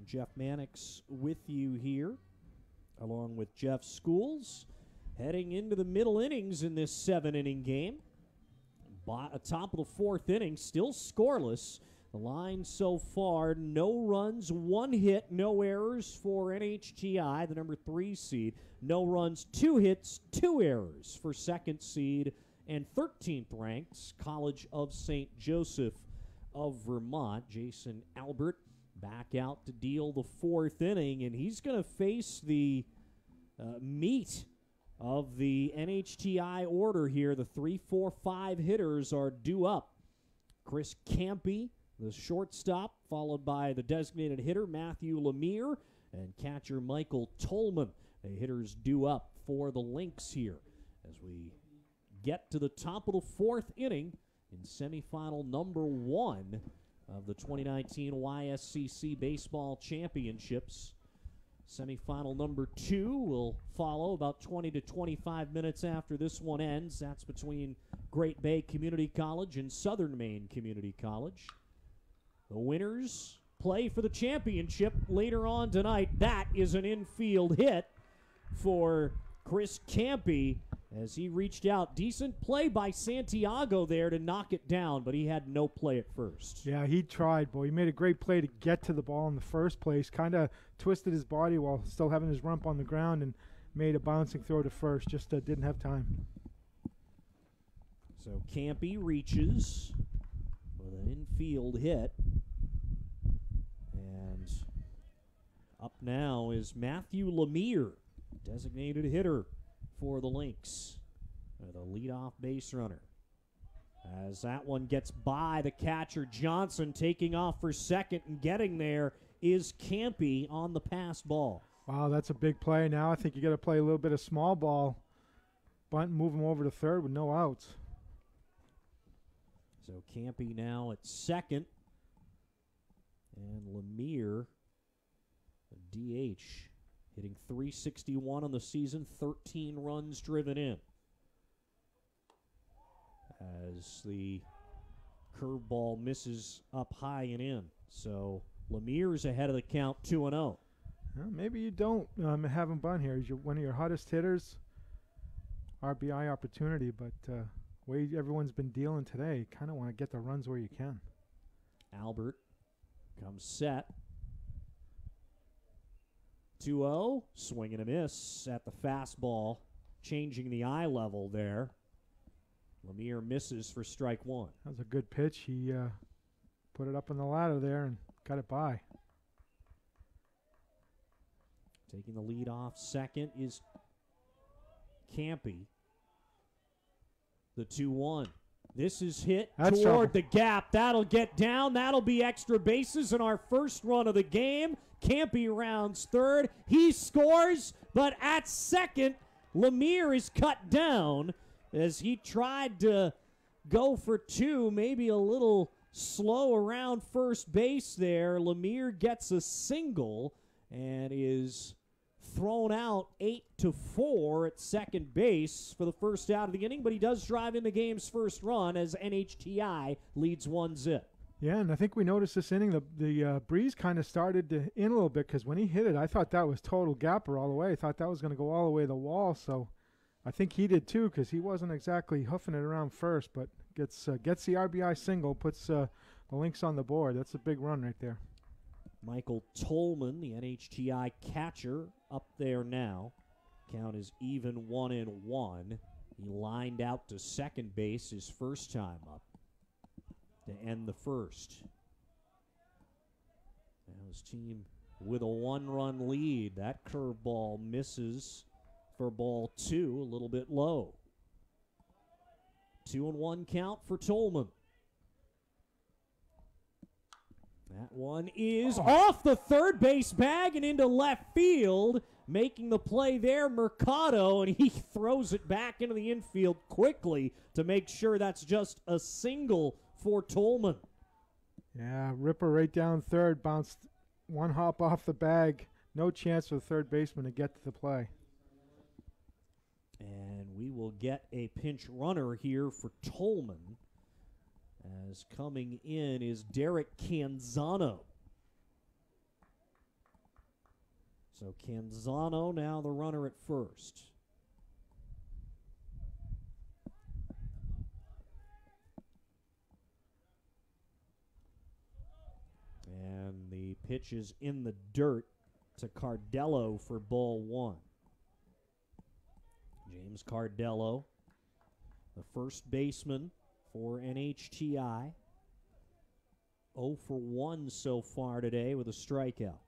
Jeff Mannix with you here, along with Jeff Schools, heading into the middle innings in this 7-inning game. Top of the 4th inning, still scoreless. The line so far, no runs, 1 hit, no errors for NHTI, the number 3 seed. No runs, 2 hits, 2 errors for 2nd seed and 13th ranked College of St. Joseph of Vermont. Jason Albert back out to deal the 4th inning, and he's going to face the meat of the NHTI order here. The 3, 4, 5 hitters are due up. Chris Campy, the shortstop, followed by the designated hitter Matthew Lemire and catcher Michael Tolman. The hitters due up for the Lynx here as we get to the top of the 4th inning in semifinal number 1 of the 2019 YSCC Baseball Championships. Semifinal number 2 will follow about 20 to 25 minutes after this one ends. That's between Great Bay Community College and Southern Maine Community College. The winners play for the championship later on tonight. That is an infield hit for Chris Campy as he reached out. Decent play by Santiago there to knock it down, but he had no play at first. Yeah, he tried, boy. He made a great play to get to the ball in the first place. Kind of twisted his body while still having his rump on the ground and made a bouncing throw to first. Just didn't have time. So Campy reaches with an infield hit. And up now is Matthew Lemire, designated hitter for the Lynx, the leadoff base runner. As that one gets by the catcher, Johnson taking off for second, and getting there is Campy on the pass ball. Wow, that's a big play. Now I think you got to play a little bit of small ball, bunt, move him over to third with no outs. So Campy now at second, and Lemire, a DH, hitting .361 on the season, 13 runs driven in. As the curveball misses up high and in. So Lemire's ahead of the count, 2-0. Well, maybe you don't have him bunt here. He's one of your hottest hitters. RBI opportunity, but way everyone's been dealing today, kind of want to get the runs where you can. Albert comes set. 2-0, swing and a miss at the fastball, changing the eye level there. Lemire misses for strike 1. That was a good pitch. He put it up on the ladder there and got it by. Taking the lead off second is Campy. The 2-1. This is hit That's toward trouble. the gap. That'll get down. That'll be extra bases in our first run of the game. Campy rounds third. He scores, but at second, Lemire is cut down as he tried to go for 2, maybe a little slow around first base there. Lemire gets a single and is thrown out 8-4 at second base for the first out of the inning, but he does drive in the game's first run as NHTI leads 1-0. Yeah, and I think we noticed this inning, the breeze kind of started to in a little bit, because when he hit it, I thought that was total gapper all the way. I thought that was going to go all the way to the wall, so I think he did too, because he wasn't exactly hoofing it around first, but gets the RBI single, puts the Lynx on the board. That's a big run right there. Michael Tolman, the NHTI catcher, up there now. Count is even 1-1. He lined out to second base his first time up to end the first. Now his team with a 1-run lead. That curveball misses for ball 2, a little bit low. 2-1 count for Tolman. That one is off the third base bag and into left field. Making the play there, Mercado, and he throws it back into the infield quickly to make sure that's just a single for Tolman. Yeah, ripper right down third, bounced one hop off the bag. No chance for the third baseman to get to the play. And we will get a pinch runner here for Tolman, as coming in is Derek Canzano. So Canzano now the runner at first. And the pitch is in the dirt to Cardello for ball 1. James Cardello, the first baseman for NHTI. 0 for 1 so far today with a strikeout.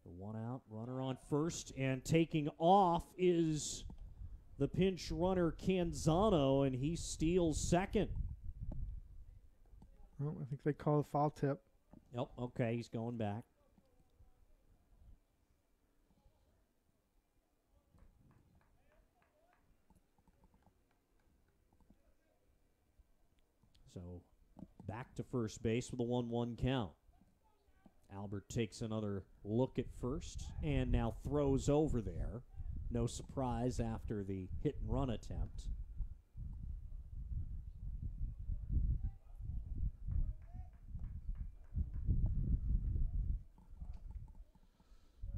The one out, runner on first, and taking off is the pinch runner Canzano, and he steals second. Well, I think they call a foul tip. Yep, okay, he's going back. So back to first base with a 1-1 count. Albert takes another look at first and now throws over there. No surprise after the hit and run attempt.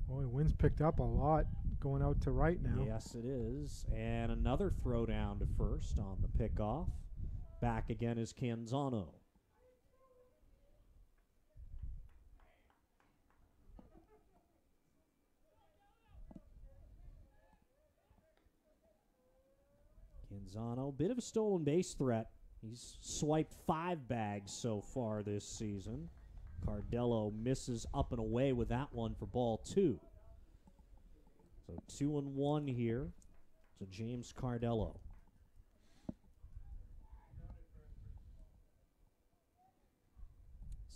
Boy, wind's picked up a lot going out to right now. Yes, it is. And another throw down to first on the pickoff. Back again is Canzano. Canzano, bit of a stolen base threat. He's swiped 5 bags so far this season. Cardello misses up and away with that one for ball 2. So 2-1 here to James Cardello.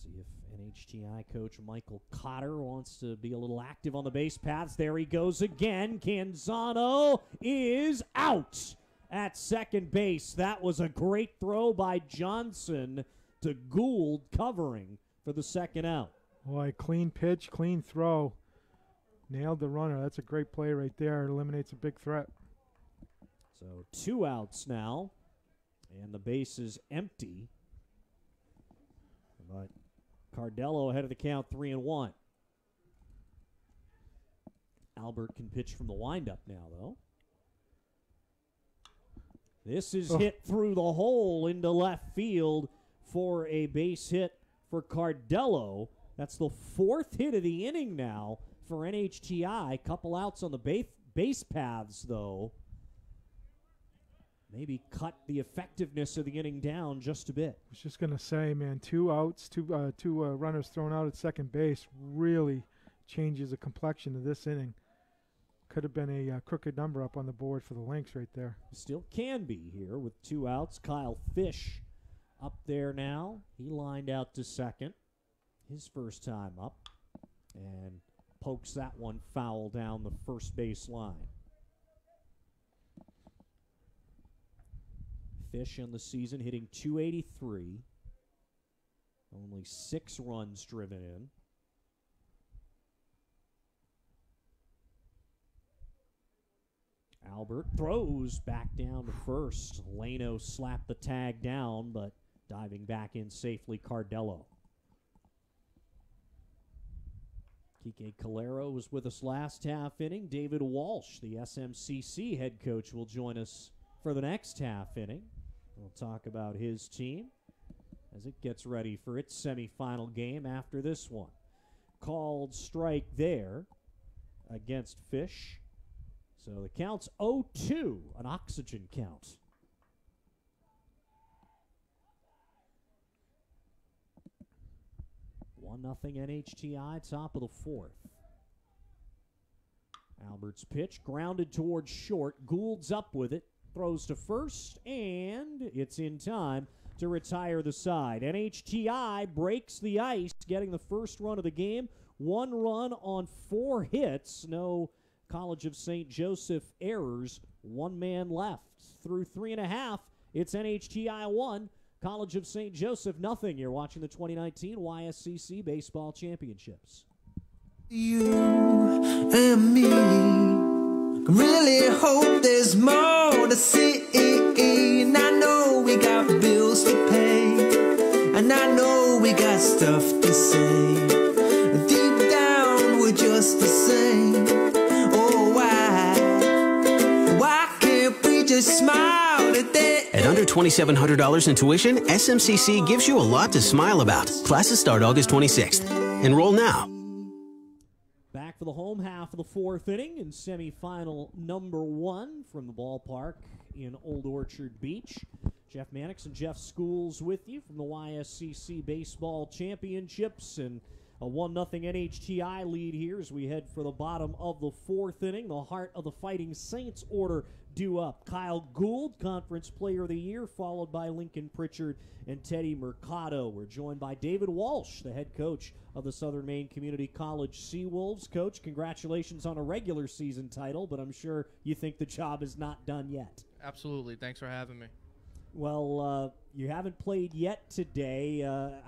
See if NHTI coach Michael Cotter wants to be a little active on the base paths. There he goes again. Canzano is out at second base. That was a great throw by Johnson to Gould, covering for the second out. Boy, clean pitch, clean throw. Nailed the runner. That's a great play right there. It eliminates a big threat. So 2 outs now, and the base is empty. But Cardello ahead of the count, 3-1. Albert can pitch from the windup now, though. This is hit through the hole into left field for a base hit for Cardello. That's the 4th hit of the inning now for NHTI. Couple outs on the base paths, though. Maybe cut the effectiveness of the inning down just a bit. I was just going to say, man, 2 outs, two runners thrown out at second base really changes the complexion of this inning. Could have been a crooked number up on the board for the Lynx right there. Still can be here with 2 outs. Kyle Fish up there now. He lined out to second. His first time up. And pokes that one foul down the first base line. Fish on the season hitting .283. Only 6 runs driven in. Albert throws back down to first. Leno slapped the tag down, but diving back in safely, Cardello. Kike Calero was with us last half inning. David Walsh, the SMCC head coach, will join us for the next half inning. We'll talk about his team as it gets ready for its semifinal game after this one. Called strike there against Fish. So the count's 0-2, an oxygen count. One nothing NHTI, top of the 4th. Albert's pitch grounded towards short. Gould's up with it. Throws to first, and it's in time to retire the side. NHTI breaks the ice, getting the first run of the game. 1 run on 4 hits. No College of St. Joseph errors. 1 man left. Through 3.5, it's NHTI 1, College of St. Joseph nothing. You're watching the 2019 YSCC Baseball Championships. You and me really hope there's more to see. And I know we got bills to pay, and I know we got stuff to say. Deep down we're just the same. Oh, why can't we just smile today? At under $2,700 in tuition, SMCC gives you a lot to smile about. Classes start August 26th. Enroll now. Back back for the home half of the fourth inning in semifinal number 1 from the ballpark in Old Orchard Beach. Jeff Mannix and Jeff Schools with you from the YSCC Baseball Championships, and a 1-0 NHTI lead here as we head for the bottom of the fourth inning. The heart of the Fighting Saints order due up. Kyle Gould, Conference Player of the Year, followed by Lincoln Pritchard and Teddy Mercado. We're joined by David Walsh, the head coach of the Southern Maine Community College Seawolves. Coach, congratulations on a regular season title, but I'm sure you think the job is not done yet. Absolutely. Thanks for having me. Well, you haven't played yet today.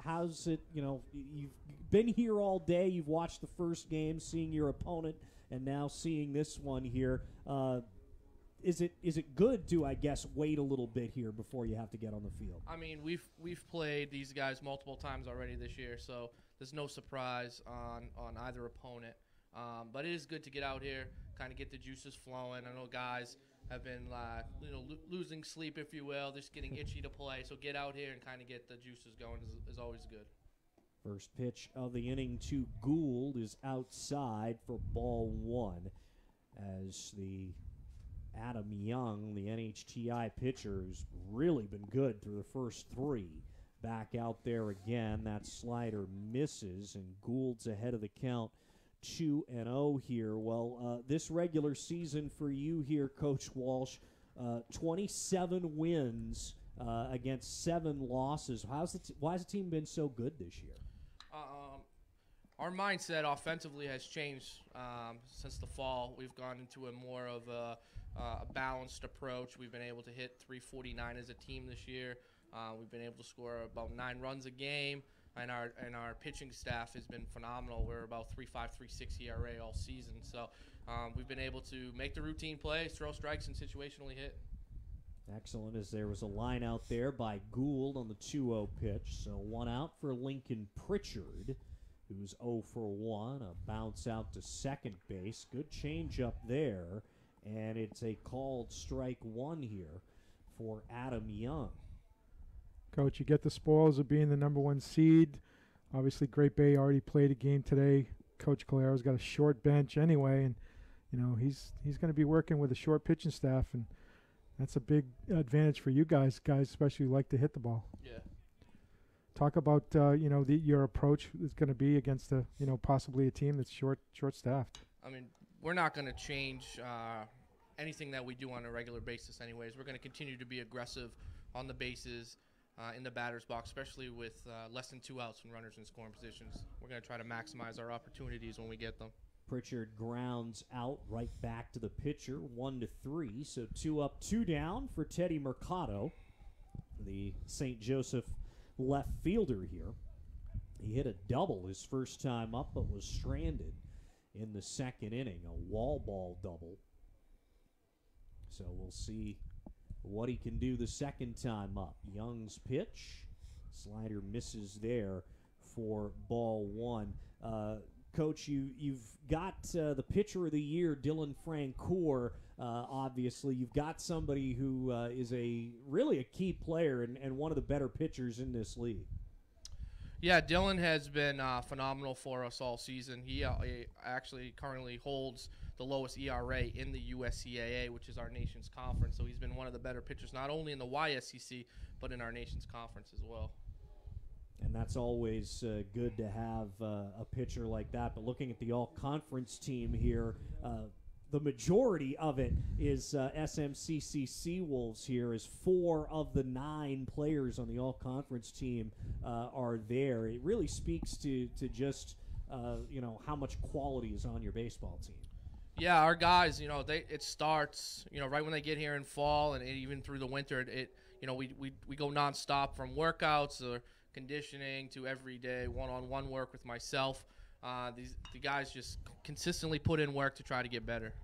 How's it, you've been here all day. You've watched the first game, seeing your opponent, and now seeing this one here. Is it good to, I guess, wait a little bit here before you have to get on the field? I mean, we've played these guys multiple times already this year, so there's no surprise on either opponent. But it is good to get out here, kind of get the juices flowing. I know guys have been losing sleep, if you will, just getting itchy to play. So get out here and kind of get the juices going is always good. First pitch of the inning to Gould is outside for ball 1 as the Adam Young, the NHTI pitcher, who's really been good through the first 3. Back out there again. That slider misses, and Gould's ahead of the count 2-0 here. Well, this regular season for you here, Coach Walsh, 27 wins against 7 losses. Why has the team been so good this year? Our mindset offensively has changed since the fall. We've gone into a more of a balanced approach. We've been able to hit 349 as a team this year. We've been able to score about 9 runs a game, and our pitching staff has been phenomenal. We're about 3.5, 3.6 ERA all season. So we've been able to make the routine plays, throw strikes, and situationally hit. Excellent, as there was a line out there by Gould on the 2-0 pitch. So 1 out for Lincoln Pritchard, who's 0 for 1. A bounce out to second base. Good change up there. And it's a called strike 1 here for Adam Young. Coach, you get the spoils of being the number 1 seed. Obviously, Great Bay already played a game today. Coach Calero's got a short bench anyway, and he's going to be working with a short pitching staff, and that's a big advantage for you guys especially who like to hit the ball. Yeah. Talk about your approach is going to be against possibly a team that's short staffed. I mean, we're not going to change anything that we do on a regular basis anyways. We're going to continue to be aggressive on the bases, in the batter's box, especially with less than 2 outs and runners in scoring positions. We're going to try to maximize our opportunities when we get them. Pritchard grounds out right back to the pitcher, 1-3. So 2 up, 2 down for Teddy Mercado, the St. Joseph left fielder here. He hit a double his first time up, but was stranded in the second inning, a wall ball double. So we'll see what he can do the second time up. Young's pitch, slider misses there for ball 1. Coach, you've got the pitcher of the year, Dylan Francoeur. Obviously, you've got somebody who is really a key player and one of the better pitchers in this league. Yeah, Dylan has been phenomenal for us all season. He actually currently holds the lowest ERA in the USCAA, which is our nation's conference. So he's been one of the better pitchers, not only in the YSCC, but in our nation's conference as well. And that's always good to have a pitcher like that. But looking at the all-conference team here, the majority of it is SMCC Seawolves here, as 4 of the 9 players on the all-conference team are there. It really speaks to just, how much quality is on your baseball team. Yeah, our guys, it starts, right when they get here in fall and even through the winter. We go nonstop from workouts or conditioning to everyday one-on-one work with myself. The guys just consistently put in work to try to get better.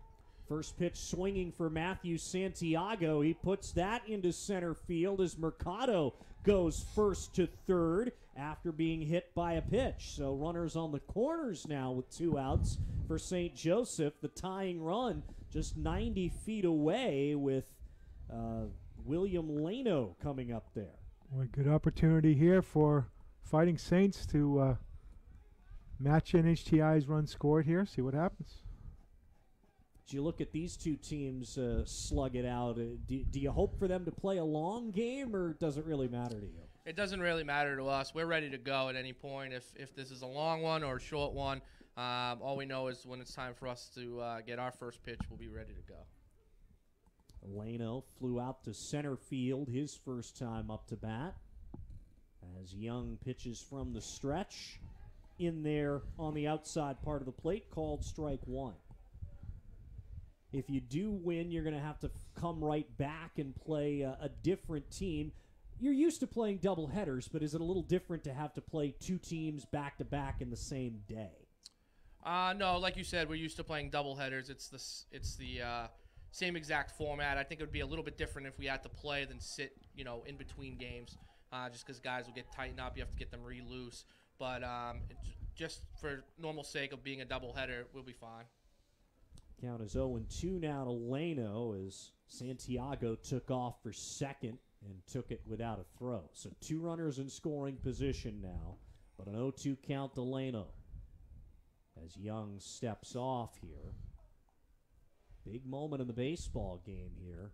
First pitch swinging for Matthew Santiago. He puts that into center field as Mercado goes first to third after being hit by a pitch. So runners on the corners now with 2 outs for St. Joseph. The tying run just 90 feet away with William Lano coming up there. Well, good opportunity here for Fighting Saints to Match NHTI's run scored here. See what happens. As you look at these two teams slug it out, do you hope for them to play a long game, or does it really matter to you? It doesn't really matter to us. We're ready to go at any point. If this is a long one or a short one, all we know is when it's time for us to get our first pitch, we'll be ready to go. Leno flew out to center field his first time up to bat as Young pitches from the stretch in there on the outside part of the plate, called strike one. If you do win, you're going to have to come right back and play a different team. You're used to playing double headers, but is it a little different to have to play two teams back-to-back in the same day? No, like you said, we're used to playing double headers. It's the same exact format. I think it would be a little bit different if we had to play than sit, in between games, just because guys will get tightened up. You have to get them re-loose. But just for normal sake of being a double header, we'll be fine. Count is 0-2 now to Leno as Santiago took off for second and took it without a throw. So 2 runners in scoring position now, but an 0-2 count to Leno as Young steps off here. Big moment in the baseball game here.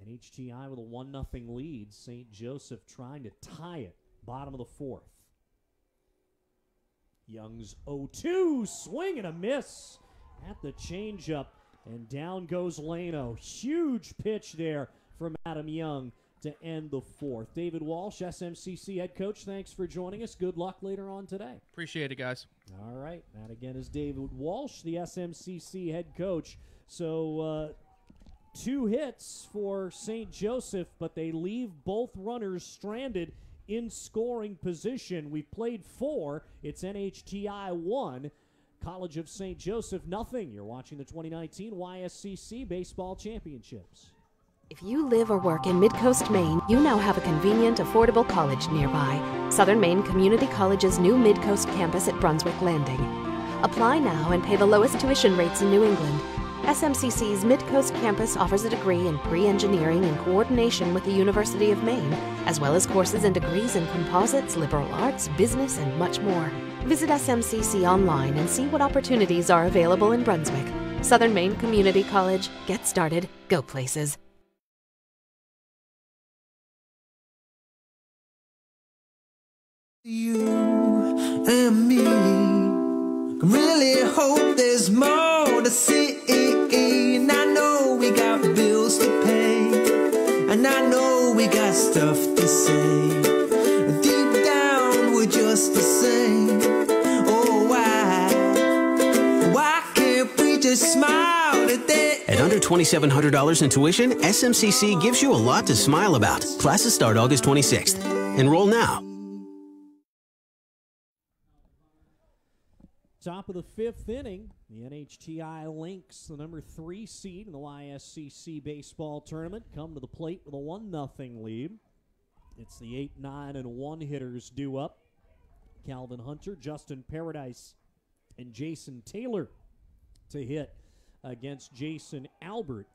NHTI with a 1-0 lead. St. Joseph trying to tie it. Bottom of the 4th. Young's 0-2. Swing and a miss at the changeup. And down goes Leno. Huge pitch there from Adam Young to end the 4th. David Walsh, SMCC head coach, thanks for joining us. Good luck later on today. Appreciate it, guys. All right. That again is David Walsh, the SMCC head coach. So 2 hits for St. Joseph, but they leave both runners stranded in scoring position. We've played 4. It's NHTI 1. College of St. Joseph, nothing. You're watching the 2019 YSCC Baseball Championships. If you live or work in Mid-Coast Maine, you now have a convenient, affordable college nearby. Southern Maine Community College's new Mid-Coast campus at Brunswick Landing. Apply now and pay the lowest tuition rates in New England. SMCC's Mid-Coast campus offers a degree in pre-engineering in coordination with the University of Maine, as well as courses and degrees in composites, liberal arts, business, and much more. Visit SMCC online and see what opportunities are available in Brunswick. Southern Maine Community College. Get started. Go places. You and me can really hope there's more to see. And I know we got bills to pay, and I know we got stuff to say. Deep down we're just the same. Oh, why can't we just smile today? At under $2,700 in tuition, SMCC gives you a lot to smile about. Classes start August 26th. Enroll now. Top of the 5th inning, the NHTI Lynx, the number 3 seed in the YSCC baseball tournament, come to the plate with a 1-0 lead. It's the 8, 9, and 1 hitters due up. Calvin Hunter, Justin Paradise, and Jason Taylor to hit against Jason Albert.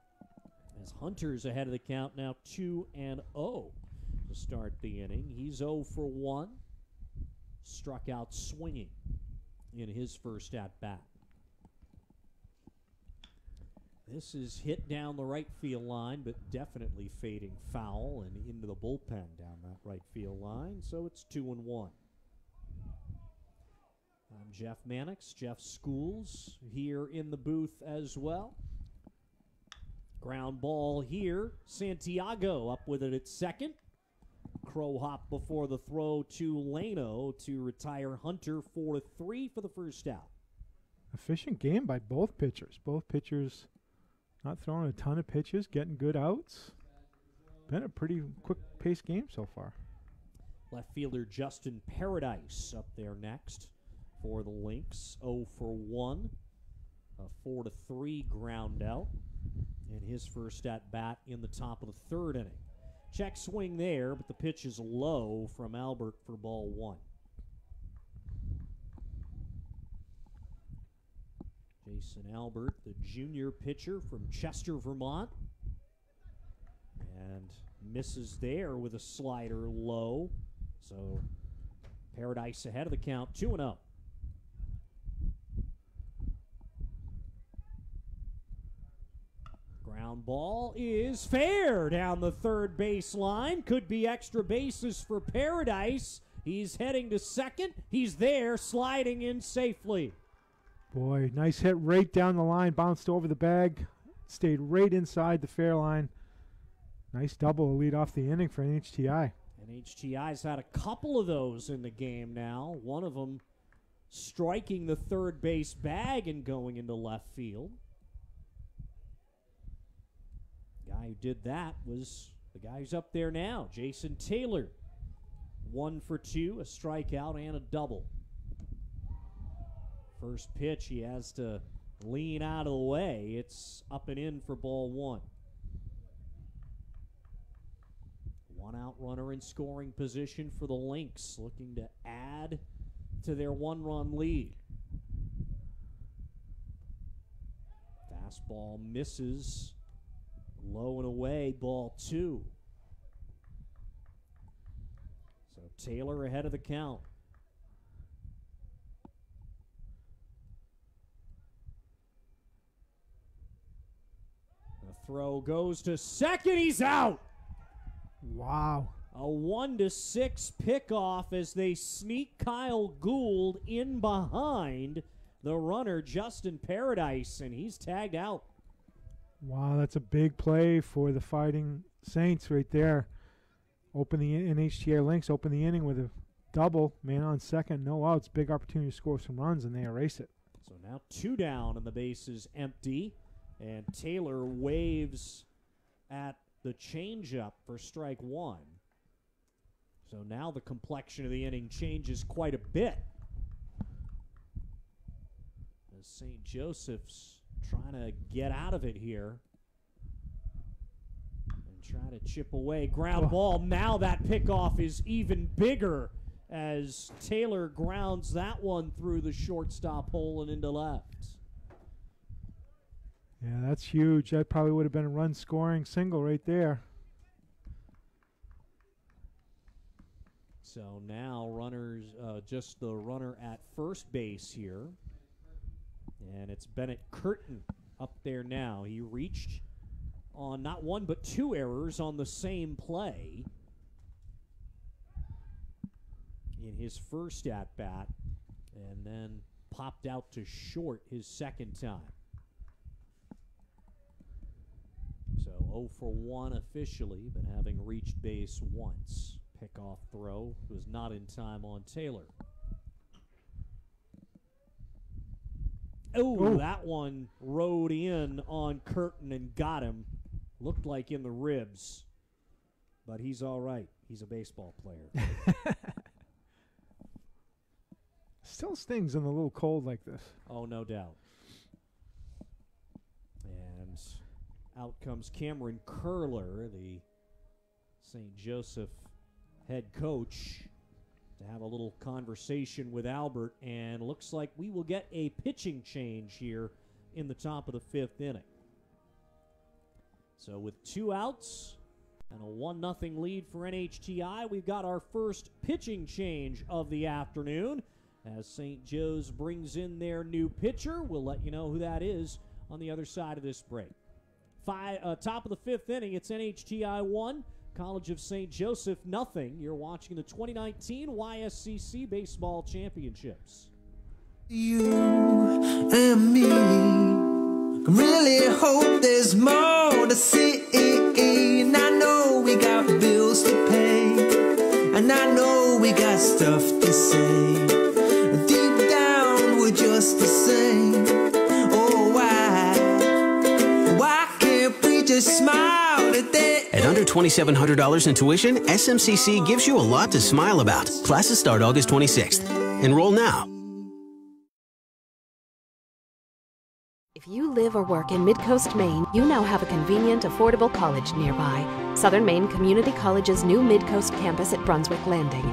As Hunter's ahead of the count now 2-0 to start the inning. He's 0 for 1, struck out swinging in his first at-bat. This is hit down the right field line, but definitely fading foul and into the bullpen down that right field line, so it's 2-1. I'm Jeff Mannix, Jeff Schools here in the booth as well. Ground ball here, Santiago up with it at second. Crow hop before the throw to Leno to retire Hunter 4-3 for the first out. Efficient game by both pitchers. Both pitchers not throwing a ton of pitches, getting good outs. Been a pretty quick-paced game so far. Left fielder Justin Paradise up there next for the Lynx. 0 for 1. A 4-3 ground out in his first at-bat in the top of the 3rd inning. Check swing there, but the pitch is low from Albert for ball 1. Jason Albert, the junior pitcher from Chester, Vermont. And misses there with a slider low. So Paradise ahead of the count, 2-0. Ground ball is fair down the third base line. Could be extra bases for Paradise. He's heading to second. He's there, sliding in safely. Boy, nice hit right down the line. Bounced over the bag. Stayed right inside the fair line. Nice double to lead off the inning for NHTI. NHTI's had a couple of those in the game now. One of them striking the third base bag and going into left field. The guy who did that was the guy who's up there now, Jason Taylor. 1 for 2, a strikeout and a double. First pitch, he has to lean out of the way. It's up and in for ball 1. One out runner in scoring position for the Lynx, looking to add to their one-run lead. Fastball misses, low and away, ball 2. So Taylor ahead of the count. The throw goes to second, he's out! Wow. A 1-6 pickoff as they sneak Kyle Gould in behind the runner, Justin Paradise, and he's tagged out. Wow, that's a big play for the Fighting Saints right there. Open the NHTI Lynx, open the inning with a double. Man on second, no outs. Big opportunity to score some runs, and they erase it. So now 2 down and the base is empty, and Taylor waves at the changeup for strike 1. So now the complexion of the inning changes quite a bit. As St. Joseph's trying to get out of it here and try to chip away. Ground ball. Now that pickoff is even bigger as Taylor grounds that one through the shortstop hole and into left. Yeah, that's huge. That probably would have been a run-scoring single right there. So now runners, just the runner at first base here. And it's Bennett Curtin up there now. He reached on not 1 but 2 errors on the same play in his first at-bat, and then popped out to short his second time. So 0 for 1 officially, but having reached base once. Pickoff throw was not in time on Taylor. Oh, that one rode in on Curtin and got him. Looked like in the ribs, but he's all right. He's a baseball player. Still stings in a little cold like this. Oh, no doubt. And out comes Cameron Curler, the St. Joseph head coach, to have a little conversation with Albert, and looks like we will get a pitching change here in the top of the 5th inning. So with 2 outs and a 1-0 lead for NHTI, we've got our first pitching change of the afternoon as St. Joe's brings in their new pitcher. We'll let you know who that is on the other side of this break. Top of the 5th inning, it's NHTI 1, College of St. Joseph nothing. You're watching the 2019 YSCC Baseball Championships. You and me can really hope there's more to see. And I know we got bills to pay, and I know we got stuff to say. Deep down, we're just the same. Oh, why can't we just smile today? At under $2,700 in tuition, SMCC gives you a lot to smile about. Classes start August 26th. Enroll now. If you live or work in Mid-Coast Maine, you now have a convenient, affordable college nearby. Southern Maine Community College's new Mid-Coast campus at Brunswick Landing.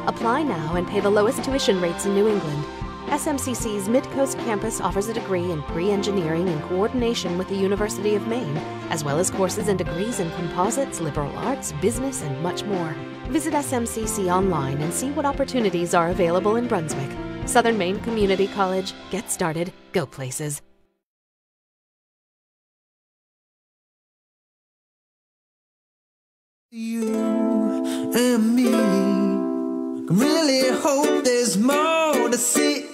Apply now and pay the lowest tuition rates in New England. SMCC's Mid-Coast campus offers a degree in pre-engineering in coordination with the University of Maine, as well as courses and degrees in composites, liberal arts, business, and much more. Visit SMCC online and see what opportunities are available in Brunswick. Southern Maine Community College. Get started. Go places. You and me can really hope there's more to see.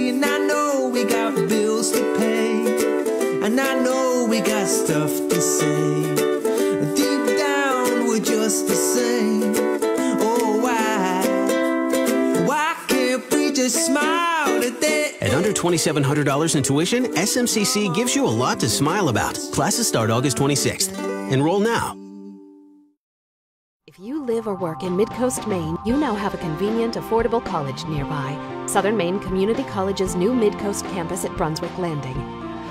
And I know we got bills to pay, and I know we got stuff to say. Deep down, we're just the same. Oh, why can't we just smile today? At under $2,700 in tuition, SMCC gives you a lot to smile about. Classes start August 26th. Enroll now. If you live or work in Midcoast Maine, you now have a convenient, affordable college nearby. Southern Maine Community College's new Midcoast campus at Brunswick Landing.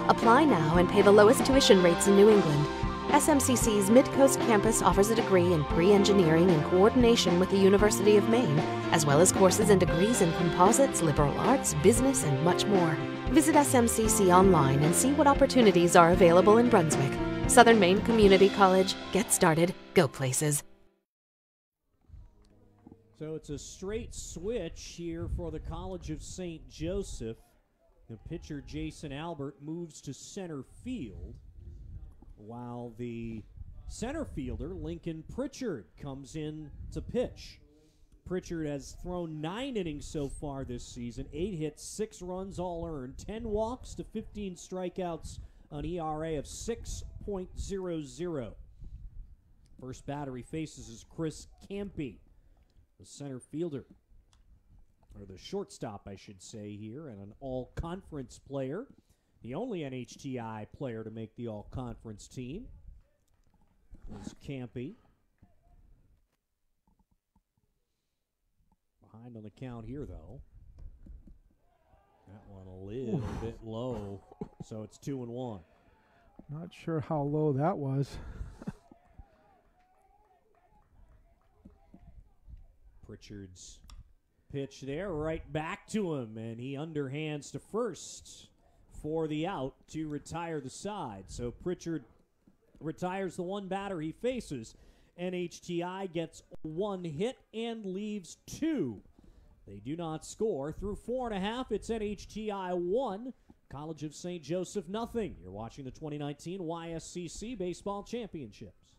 Apply now and pay the lowest tuition rates in New England. SMCC's Midcoast campus offers a degree in pre-engineering in coordination with the University of Maine, as well as courses and degrees in composites, liberal arts, business, and much more. Visit SMCC online and see what opportunities are available in Brunswick. Southern Maine Community College. Get started. Go places. So it's a straight switch here for the College of St. Joseph. The pitcher, Jason Albert, moves to center field, while the center fielder, Lincoln Pritchard, comes in to pitch. Pritchard has thrown 9 innings so far this season, 8 hits, 6 runs all earned, 10 walks to 15 strikeouts, an ERA of 6.00. First batter he faces is Chris Campy, the center fielder, or the shortstop, I should say here, and an all-conference player. The only NHTI player to make the all-conference team is Campy. Behind on the count here, though. That one a little bit low, so it's 2-1. Not sure how low that was. Pritchard's pitch there, right back to him, and he underhands to first for the out to retire the side. So Pritchard retires the one batter he faces. NHTI gets 1 hit and leaves 2. They do not score. Through 4.5, it's NHTI 1, College of St. Joseph nothing. You're watching the 2019 YSCC Baseball Championships.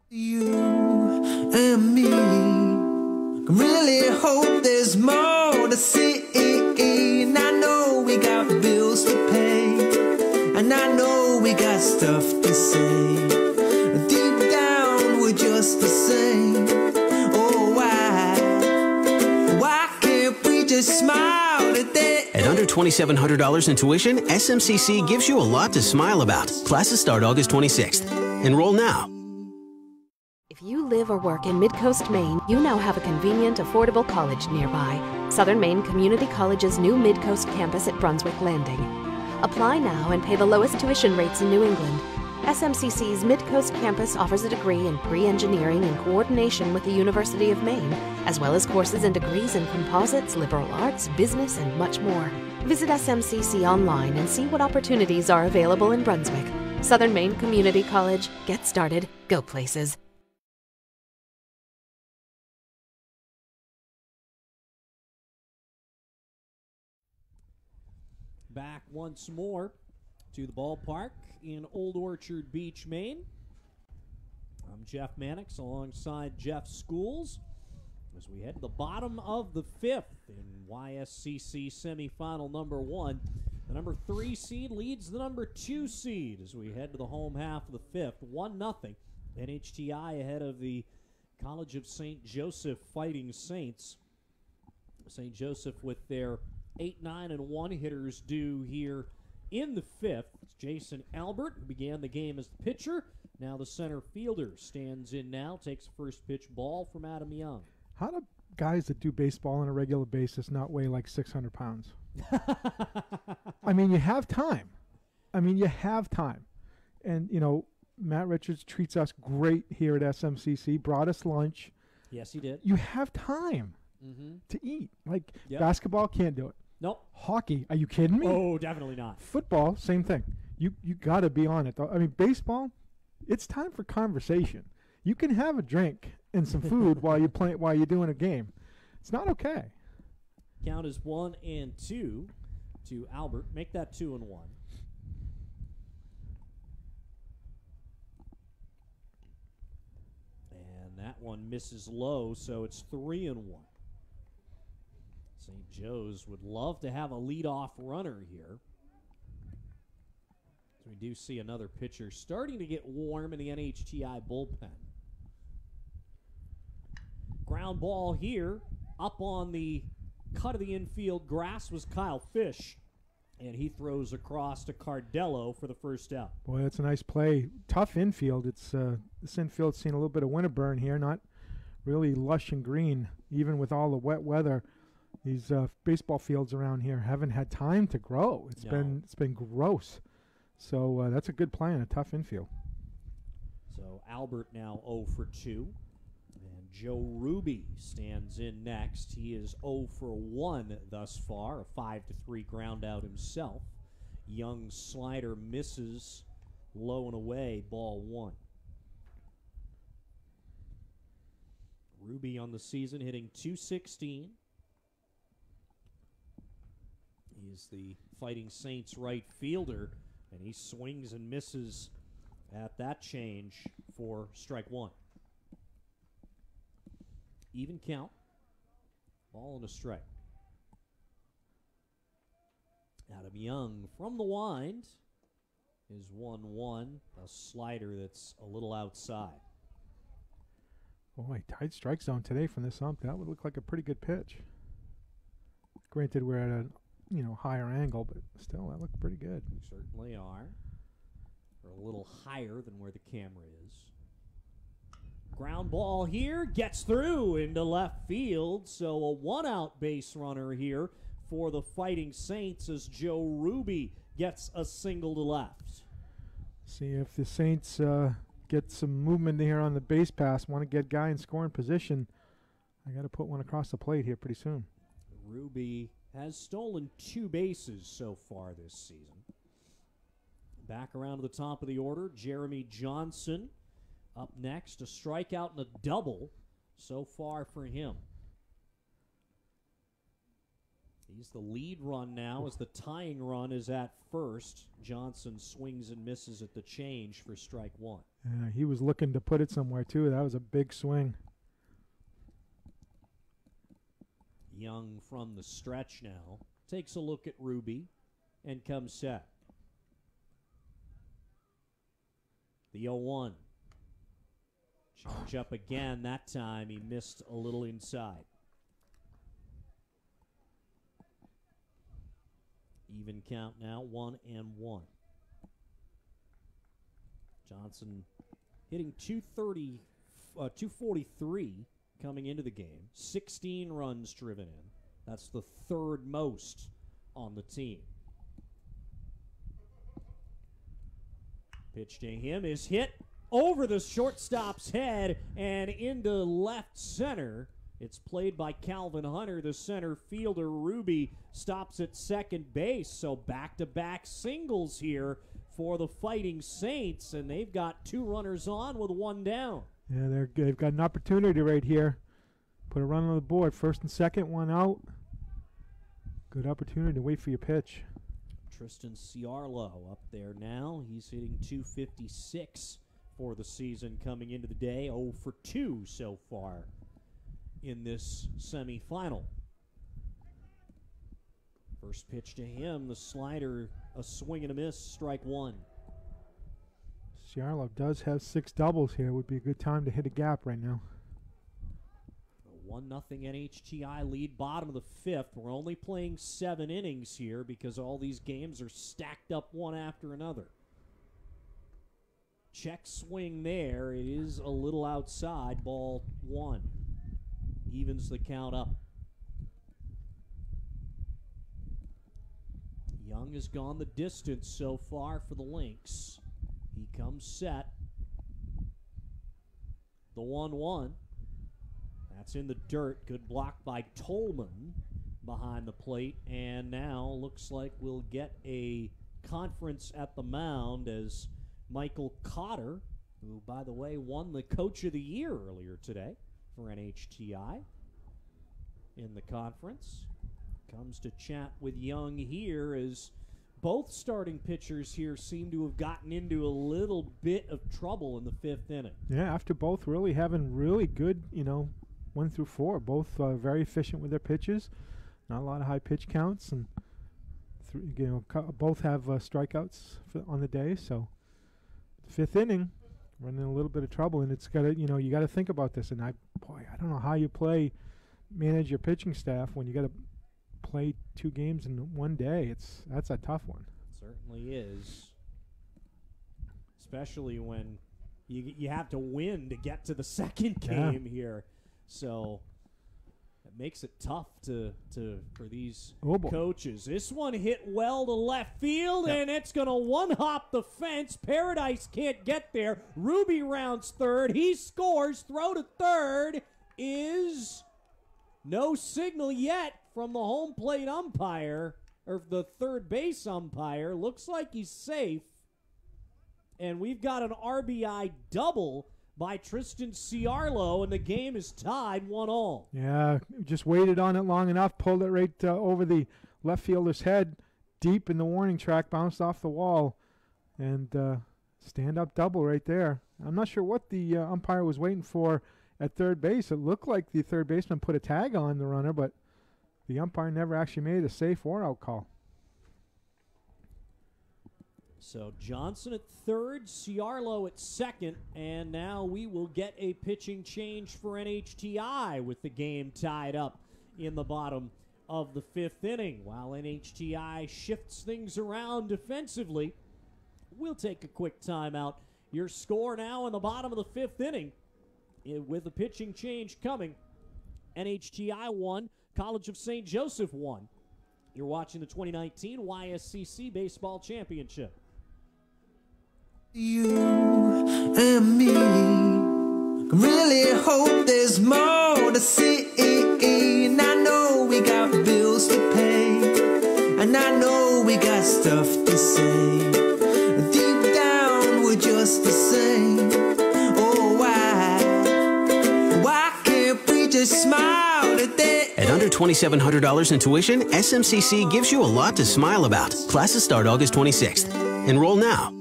You and me can really hope there's more to see. And I know we got bills to pay, and I know we got stuff to say. Deep down, we're just the same. Oh, why can't we just smile today? At under $2,700 in tuition, SMCC gives you a lot to smile about. Classes start August 26th. Enroll now. If you live or work in Midcoast Maine, you now have a convenient, affordable college nearby. Southern Maine Community College's new Midcoast campus at Brunswick Landing. Apply now and pay the lowest tuition rates in New England. SMCC's Midcoast campus offers a degree in pre-engineering in coordination with the University of Maine, as well as courses and degrees in composites, liberal arts, business, and much more. Visit SMCC online and see what opportunities are available in Brunswick. Southern Maine Community College. Get started. Go places. Back once more to the ballpark in Old Orchard Beach, Maine. I'm Jeff Mannix alongside Jeff Schools as we head to the bottom of the 5th in YSCC semifinal number 1. The number 3 seed leads the number 2 seed as we head to the home half of the 5th. 1-0. NHTI ahead of the College of St. Joseph Fighting Saints. St. Joseph with their 8, 9, and 1 hitters due here in the 5th. It's Jason Albert, who began the game as the pitcher. Now the center fielder stands in now, takes a first pitch ball from Adam Young. How do guys that do baseball on a regular basis not weigh like 600 pounds? I mean, you have time. And, Matt Richards treats us great here at SMCC, brought us lunch. Yes, he did. You have time to eat. Like, basketball, can't do it. Nope. Hockey, are you kidding me? Oh, definitely not. Football, same thing. You got to be on it, though. I mean, baseball, it's time for conversation. You can have a drink and some food while you're doing a game. It's not okay. Count is 1-2 to Albert. Make that 2-1. that one misses low, so it's 3-1. St. Joe's would love to have a leadoff runner here. So we do see another pitcher starting to get warm in the NHTI bullpen. Ground ball here, up on the cut of the infield grass was Kyle Fish, and he throws across to Cardello for the first out. Boy, that's a nice play. Tough infield. It's this infield's seen a little bit of winter burn here, not really lush and green, even with all the wet weather. These baseball fields around here haven't had time to grow. It's been gross. So that's a good play on a tough infield. So Albert now 0 for 2. And Joe Ruby stands in next. He is 0 for 1 thus far, a 5-3 ground out himself. Young's slider misses low and away, ball 1. Ruby on the season hitting .216. He's the Fighting Saints right fielder, and he swings and misses at that change for strike 1. Even count. Ball and a strike. Adam Young from the wind is 1-1. A slider that's a little outside. Boy, tight strike zone today from this ump. That would look like a pretty good pitch. Granted, we're at a higher angle, but still, that looked pretty good. We certainly are. We're a little higher than where the camera is. Ground ball here, gets through into left field, so a one-out base runner here for the Fighting Saints as Joe Ruby gets a single to left. See if the Saints get some movement here on the base pass, want to get guy in scoring position. I got to put one across the plate here pretty soon. Ruby has stolen 2 bases so far this season. Back around to the top of the order, Jeremy Johnson up next, a strikeout and a double so far for him. He's the lead run now as the tying run is at first. Johnson swings and misses at the change for strike 1. Yeah, he was looking to put it somewhere too. That was a big swing. Young from the stretch now takes a look at Ruby and comes set. The 0-1. Change up again. That time he missed a little inside. Even count now, 1-1. Johnson hitting 243 coming into the game. 16 runs driven in. That's the 3rd most on the team. Pitch to him is hit over the shortstop's head and into left center. It's played by Calvin Hunter. The center fielder, Ruby, stops at second base. So back-to-back singles here for the Fighting Saints, and they've got 2 runners on with 1 down. Yeah, they've got an opportunity right here. Put a run on the board. First and second, 1 out. Good opportunity to wait for your pitch. Tristan Ciarlo up there now. He's hitting .256 for the season coming into the day. 0 for 2 so far in this semifinal. First pitch to him, the slider, a swing and a miss, strike 1. Ciarlo does have 6 doubles here. Would be a good time to hit a gap right now. A 1-0 NHTI lead, bottom of the 5th. We're only playing 7 innings here because all these games are stacked up one after another. Check swing there. It is a little outside. Ball 1. Evens the count up. Young has gone the distance so far for the Lynx. He comes set. The 1-1. That's in the dirt. Good block by Tolman behind the plate. And now looks like we'll get a conference at the mound as Michael Cotter, who, by the way, won the Coach of the Year earlier today for NHTI in the conference, comes to chat with Young here as both starting pitchers here seem to have gotten into a little bit of trouble in the fifth inning. Yeah, after both really having really good, 1 through 4, both very efficient with their pitches, not a lot of high pitch counts, and both have strikeouts on the day. So, fifth inning, running a little bit of trouble, and it's got to, you got to think about this. And I don't know how you manage your pitching staff when you got to play 2 games in one day. That's a tough one. It certainly is, especially when you have to win to get to the second game here. So it makes it tough for these coaches. This one hit well to left field, and it's going to one-hop the fence. Paradise can't get there. Ruby rounds third. He scores. Throw to third is no signal yet from the home plate umpire, or the third base umpire. Looks like he's safe. And we've got an RBI double by Tristan Ciarlo, and the game is tied 1-1. Yeah, just waited on it long enough, pulled it right over the left fielder's head, deep in the warning track, bounced off the wall, and stand-up double right there. I'm not sure what the umpire was waiting for at third base. It looked like the third baseman put a tag on the runner, but the umpire never actually made a safe or out call. So Johnson at third, Ciarlo at second, and now we will get a pitching change for NHTI with the game tied up in the bottom of the fifth inning. While NHTI shifts things around defensively, we'll take a quick timeout. Your score now in the bottom of the fifth inning with a pitching change coming. NHTI 1, College of St. Joseph 1. You're watching the 2019 YSCC Baseball Championship. You and me really hope there's more to see. And I know we got bills to pay, and I know we got stuff to say. Deep down we're just the same. Oh, why can't we just smile today? At under $2,700 in tuition, SMCC gives you a lot to smile about. Classes start August 26th. Enroll now.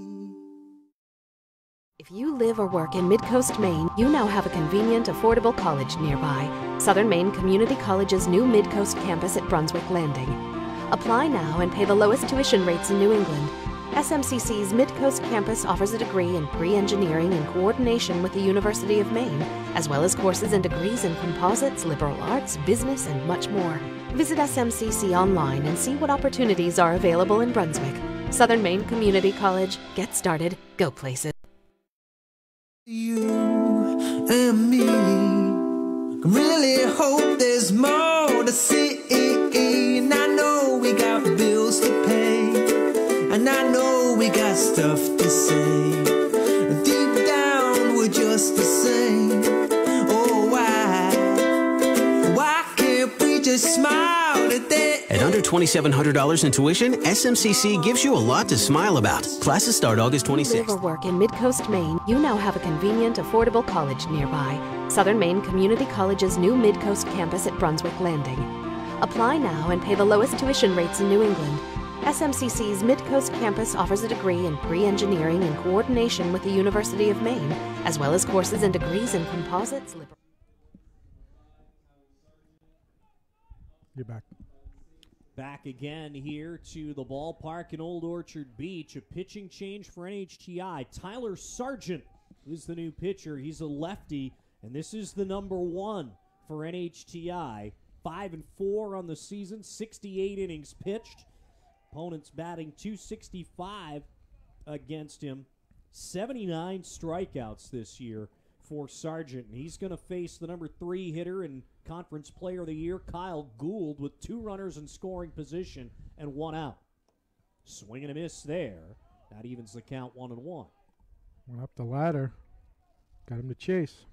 If you live or work in Midcoast Maine, you now have a convenient, affordable college nearby. Southern Maine Community College's new Midcoast campus at Brunswick Landing. Apply now and pay the lowest tuition rates in New England. SMCC's Midcoast campus offers a degree in pre-engineering in coordination with the University of Maine, as well as courses and degrees in composites, liberal arts, business, and much more. Visit SMCC online and see what opportunities are available in Brunswick. Southern Maine Community College. Get started. Go places. You and me really hope there's more to see. And I know we got bills to pay, and I know we got stuff to say. Deep down we're just the same. Oh, why can't we just smile today? At under $2,700 in tuition, SMCC gives you a lot to smile about. Classes start August 26th. Live or work in Midcoast Maine, you now have a convenient, affordable college nearby. Southern Maine Community College's new Midcoast campus at Brunswick Landing. Apply now and pay the lowest tuition rates in New England. SMCC's Midcoast campus offers a degree in pre-engineering in coordination with the University of Maine, as well as courses and degrees in composites, liberal. You're back. Back again here to the ballpark in Old Orchard Beach. A pitching change for NHTI. Tyler Sargent is the new pitcher. He's a lefty, and this is the number 1 for NHTI. 5-4 on the season, 68 innings pitched. Opponents batting .265 against him. 79 strikeouts this year for Sargent. And he's going to face the number 3 hitter and Conference Player of the Year, Kyle Gould, with 2 runners in scoring position and 1 out. Swing and a miss there. That evens the count 1-1. Went up the ladder. Got him to chase.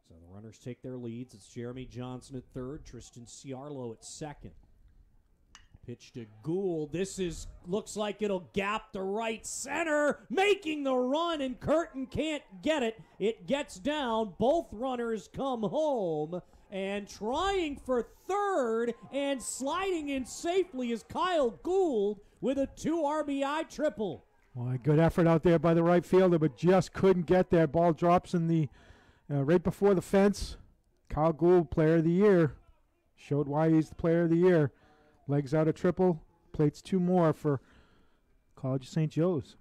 So the runners take their leads. It's Jeremy Johnson at third, Tristan Ciarlo at second. Pitch to Gould. Looks like it'll gap to right center, making the run, and Curtin can't get it. It gets down. Both runners come home, and trying for third and sliding in safely is Kyle Gould with a 2 RBI triple. Well, a good effort out there by the right fielder, but just couldn't get there. Ball drops in the right before the fence. Kyle Gould, player of the year. Showed why he's the player of the year. Legs out a triple, plates 2 more for College of St. Joe's.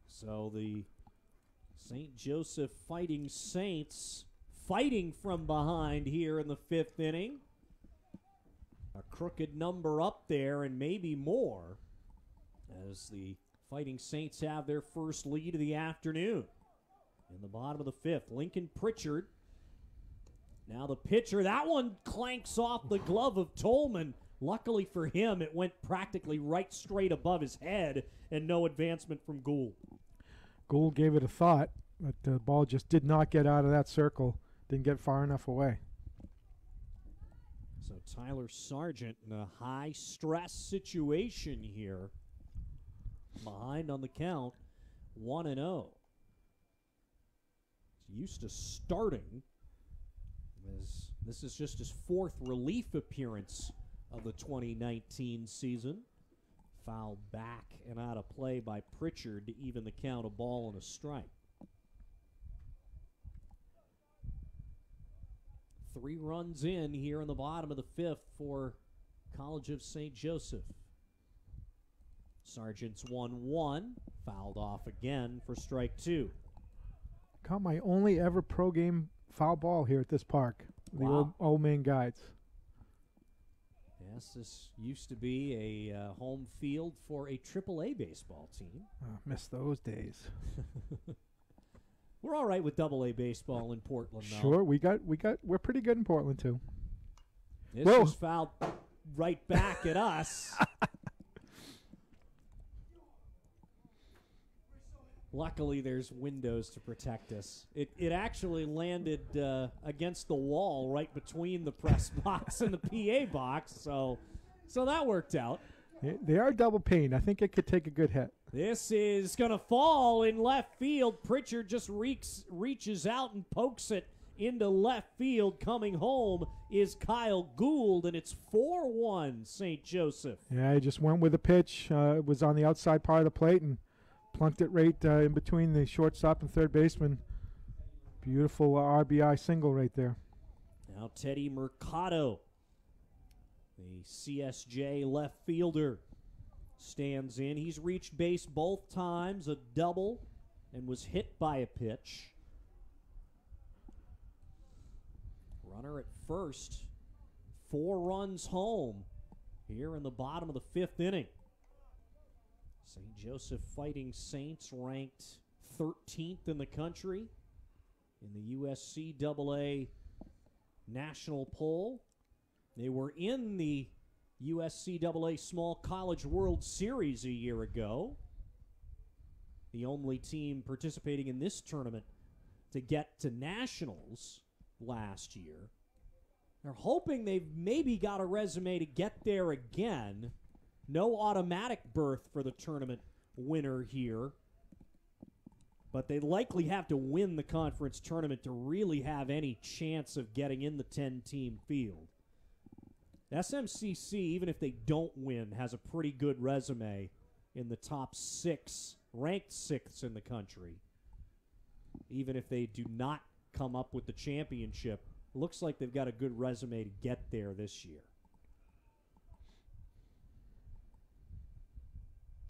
So the St. Joseph Fighting Saints fighting from behind here in the 5th inning. A crooked number up there and maybe more as the Fighting Saints have their first lead of the afternoon. In the bottom of the 5th, Lincoln Pritchard. Now the pitcher, that one clanks off the glove of Tolman. Luckily for him, it went practically right straight above his head and no advancement from Gould. Gould gave it a thought, but the ball just did not get out of that circle. Didn't get far enough away. So Tyler Sargent in a high-stress situation here. Behind on the count, 1-0. He's used to starting. This is just his 4th relief appearance of the 2019 season. Fouled back and out of play by Pritchard to even the count, a ball and a strike. 3 runs in here in the bottom of the 5th for College of St. Joseph. Sargent's 1-1, fouled off again for strike 2. Caught my only ever pro game foul ball here at this park. Wow. The old Maine guides. Yes, this used to be a home field for a AAA baseball team. Miss those days. We're all right with AA baseball in Portland, though. Sure, we're pretty good in Portland too. This was fouled right back at us. Luckily, there's windows to protect us. It actually landed against the wall right between the press box and the PA box, so that worked out. They are double pane. I think it could take a good hit. This is going to fall in left field. Pritchard just reaches out and pokes it into left field. Coming home is Kyle Gould, and it's 4-1 St. Joseph. Yeah, he just went with the pitch. It was on the outside part of the plate and plunked it right in between the shortstop and third baseman. Beautiful RBI single right there. Now Teddy Mercado, the CSJ left fielder, stands in. He's reached base both times, a double, and was hit by a pitch. Runner at first, 4 runs home here in the bottom of the 5th inning. St. Joseph Fighting Saints ranked 13th in the country in the USCAA national poll. They were in the USCAA Small College World Series a year ago. The only team participating in this tournament to get to nationals last year. They're hoping they've maybe got a resume to get there again. No automatic berth for the tournament winner here. But they likely have to win the conference tournament to really have any chance of getting in the 10-team field. SMCC, even if they don't win, has a pretty good resume in the top 6, ranked 6th in the country. Even if they do not come up with the championship, looks like they've got a good resume to get there this year.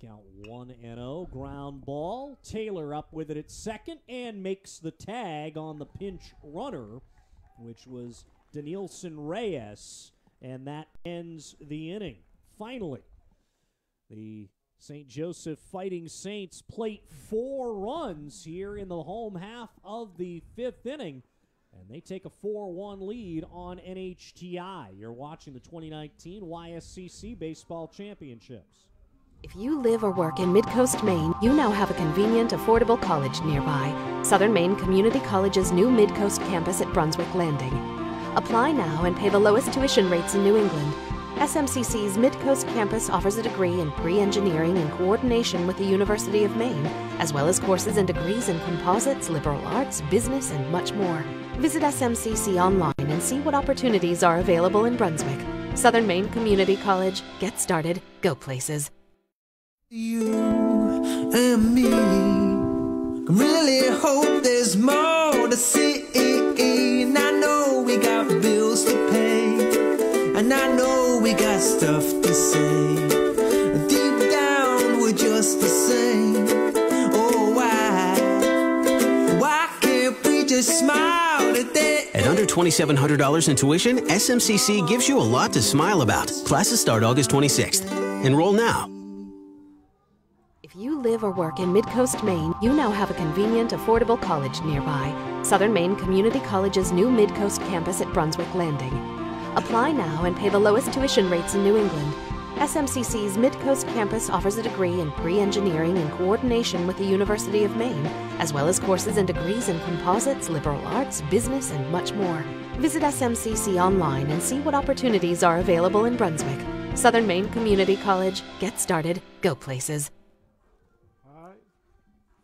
Count 1-0, ground ball. Taylor up with it at second and makes the tag on the pinch runner, which was Danielson Reyes, and that ends the inning. Finally, the St. Joseph Fighting Saints plate 4 runs here in the home half of the 5th inning, and they take a 4-1 lead on NHTI. You're watching the 2019 YSCC Baseball Championships. If you live or work in Mid-Coast Maine, you now have a convenient, affordable college nearby. Southern Maine Community College's new Mid-Coast campus at Brunswick Landing. Apply now and pay the lowest tuition rates in New England. SMCC's Mid-Coast campus offers a degree in pre-engineering in coordination with the University of Maine, as well as courses and degrees in composites, liberal arts, business, and much more. Visit SMCC online online and see what opportunities are available in Brunswick. Southern Maine Community College. Get started. Go places. You and me can really hope there's more to see. And I know we got bills to pay, and I know we got stuff to say. Deep down, we're just the same. Oh, why can't we just smile today? At under $2,700 in tuition, SMCC gives you a lot to smile about. Classes start August 26th. Enroll now. If you live or work in Midcoast Maine, you now have a convenient, affordable college nearby. Southern Maine Community College's new Midcoast campus at Brunswick Landing. Apply now and pay the lowest tuition rates in New England. SMCC's Midcoast campus offers a degree in pre-engineering in coordination with the University of Maine, as well as courses and degrees in composites, liberal arts, business, and much more. Visit SMCC online and see what opportunities are available in Brunswick. Southern Maine Community College. Get started. Go places. 5,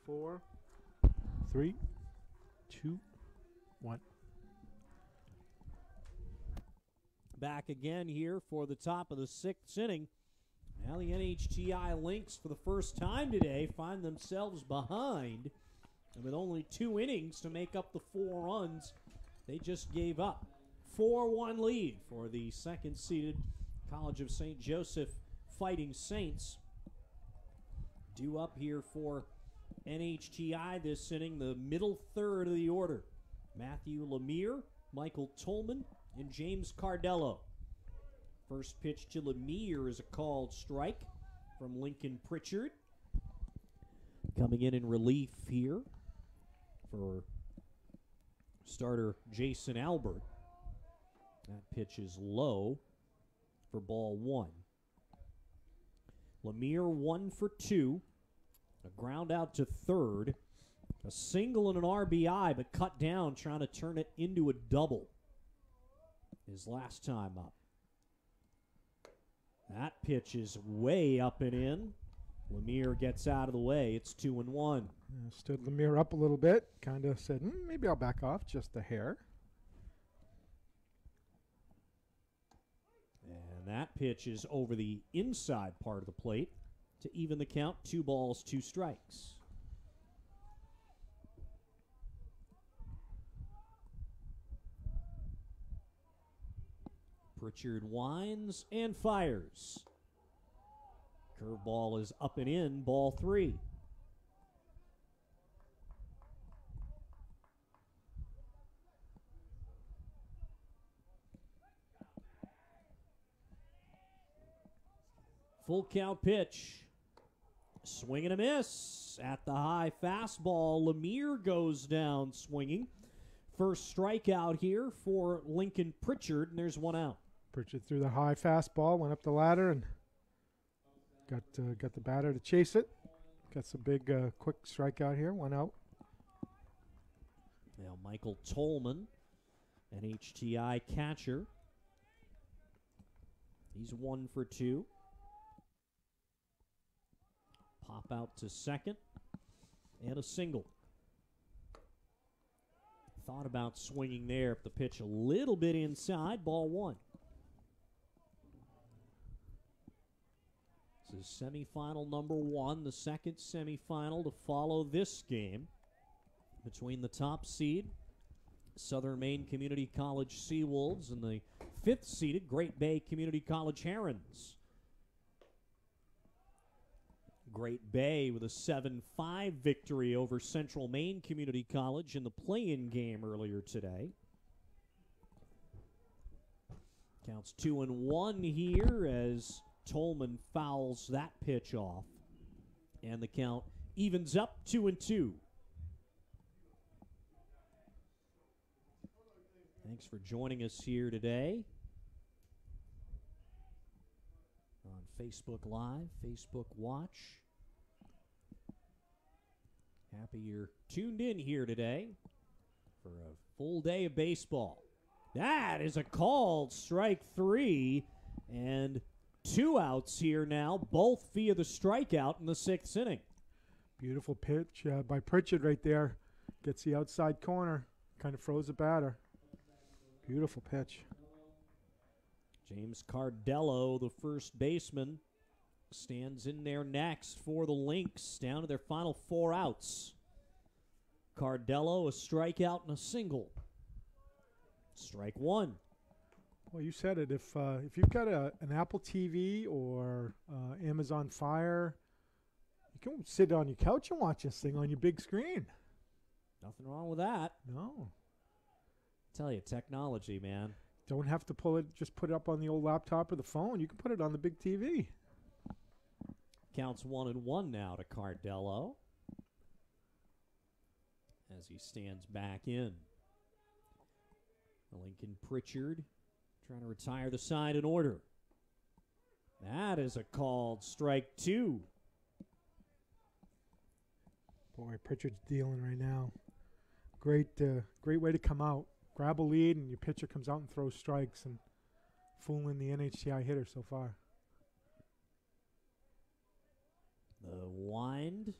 4, 3, 2, 1. Back again here for the top of the 6th inning. Now the NHTI Lynx, for the first time today, find themselves behind. And with only 2 innings to make up the 4 runs they just gave up. 4-1 lead for the second-seeded College of St. Joseph Fighting Saints. Due up here for NHTI this inning, the middle third of the order. Matthew Lemire, Michael Tolman, and James Cardello. First pitch to Lemire is a called strike from Lincoln Pritchard. Coming in relief here for starter Jason Albert. That pitch is low for ball 1. Lemire 1 for 2. A ground out to third. A single and an RBI, but cut down trying to turn it into a double. His last time up. That pitch is way up and in. Lemire gets out of the way. It's 2-1. Stood Lemire up a little bit. Kind of said, maybe I'll back off just a hair. And that pitch is over the inside part of the plate to even the count. 2 balls, 2 strikes. Pritchard winds and fires. Curveball is up and in, ball 3. Full count pitch. Swing and a miss at the high fastball. Lemire goes down swinging. First strikeout here for Lincoln Pritchard, and there's 1 out. Pritchard threw the high fastball, went up the ladder, and got the batter to chase it. Got some big, quick strikeout here. 1 out. Now Michael Tolman, NHTI catcher. He's 1 for 2. Pop out to second, and a single. Thought about swinging there, if the pitch a little bit inside, ball 1. This is semifinal number 1, the second semifinal to follow this game between the top seed, Southern Maine Community College Seawolves, and the 5th seeded Great Bay Community College Herons. Great Bay with a 7-5 victory over Central Maine Community College in the play-in game earlier today. Counts 2-1 here as Tolman fouls that pitch off. And the count evens up 2-2. Thanks for joining us here today on Facebook Live, Facebook Watch. Happy you're tuned in here today for a full day of baseball. That is a called strike 3, and 2 outs here now, both via the strikeout in the 6th inning. Beautiful pitch by Pritchard right there. Gets the outside corner. Kind of froze the batter. Beautiful pitch. James Cardello, the first baseman, stands in there next for the Lynx, down to their final 4 outs. Cardello, a strikeout and a single. Strike one. Well, you said it. If you've got an Apple TV or Amazon Fire, you can sit on your couch and watch this thing on your big screen. Nothing wrong with that. No. Tell you, technology, man. Don't have to pull it. Just put it up on the old laptop or the phone. You can put it on the big TV. Counts 1-1 now to Cardello as he stands back in. Lincoln Pritchard trying to retire the side in order. That is a called strike 2. Boy, Pritchard's dealing right now. Great way to come out. Grab a lead, and your pitcher comes out and throws strikes and fooling the NHTI hitter so far. The wind,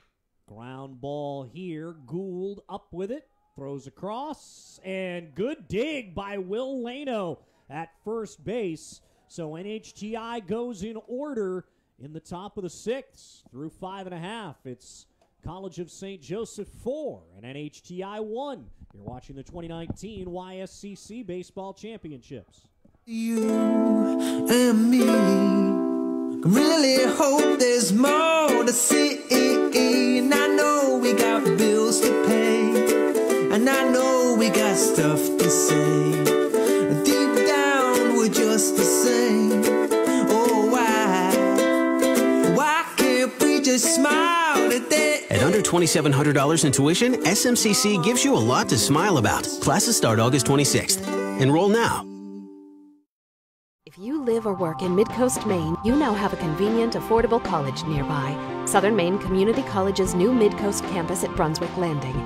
ground ball here. Gould up with it, throws across, and good dig by Will Lano at first base. So NHTI goes in order in the top of the 6th through 5.5. It's College of St. Joseph 4 and NHTI 1. You're watching the 2019 YSCC Baseball Championships. You and me can really hope there's more to see. And I know we got bills to pay, and I know we got stuff to say. Deep down, we're just the same. Oh, why can't we just smile today? At under $2,700 in tuition, SMCC gives you a lot to smile about. Classes start August 26th. Enroll now. If you live or work in Mid-Coast Maine, you now have a convenient, affordable college nearby. Southern Maine Community College's new Mid-Coast campus at Brunswick Landing.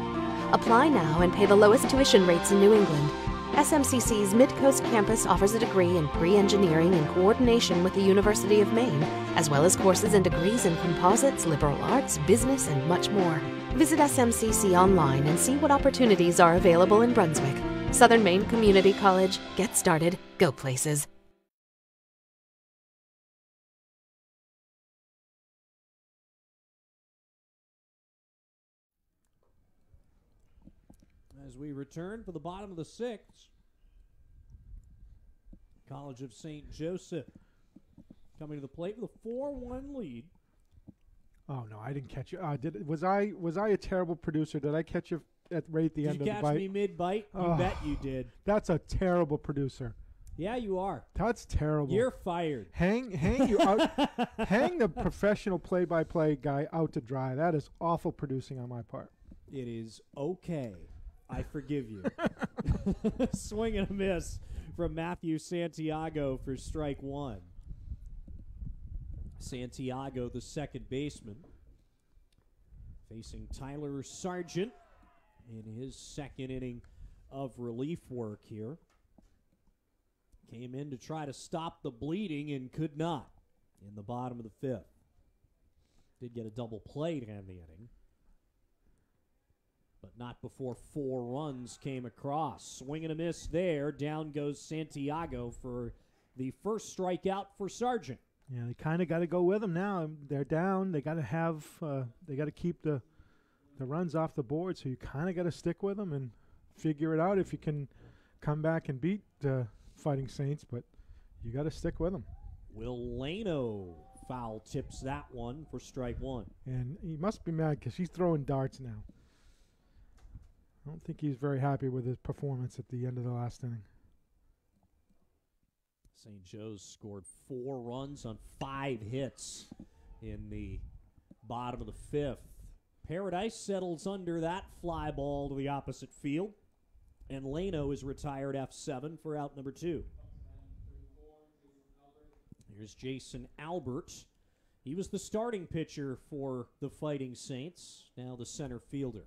Apply now and pay the lowest tuition rates in New England. SMCC's Mid-Coast campus offers a degree in pre-engineering in coordination with the University of Maine, as well as courses and degrees in composites, liberal arts, business, and much more. Visit SMCC online and see what opportunities are available in Brunswick. Southern Maine Community College. Get started. Go places. As we return for the bottom of the 6th, College of St. Joseph coming to the plate with a 4-1 lead. Oh no, I didn't catch you. Was I a terrible producer? Did I catch you right at the end of the bite? Did you catch me mid-bite? You bet you did. That's a terrible producer. Yeah, you are. That's terrible. You're fired. Hang you out. Hang the professional play-by-play guy out to dry. That is awful producing on my part. It is okay. I forgive you. Swing and a miss from Matthew Santiago for strike 1. Santiago, the second baseman, facing Tyler Sargent in his second inning of relief work here. Came in to try to stop the bleeding and could not in the bottom of the 5th. Did get a double play to end the inning, but not before 4 runs came across. Swing and a miss there. Down goes Santiago for the first strikeout for Sargent. Yeah, they kind of got to go with them now. They're down. They got to have. They got to keep the runs off the board. So you kind of got to stick with them and figure it out if you can come back and beat Fighting Saints. But you got to stick with them. Will Lano foul tips that one for strike 1. And he must be mad because he's throwing darts now. I don't think he's very happy with his performance at the end of the last inning. St. Joe's scored 4 runs on 5 hits in the bottom of the 5th. Paradise settles under that fly ball to the opposite field, and Lano is retired F7 for out number 2. Here's Jason Albert. He was the starting pitcher for the Fighting Saints, now the center fielder.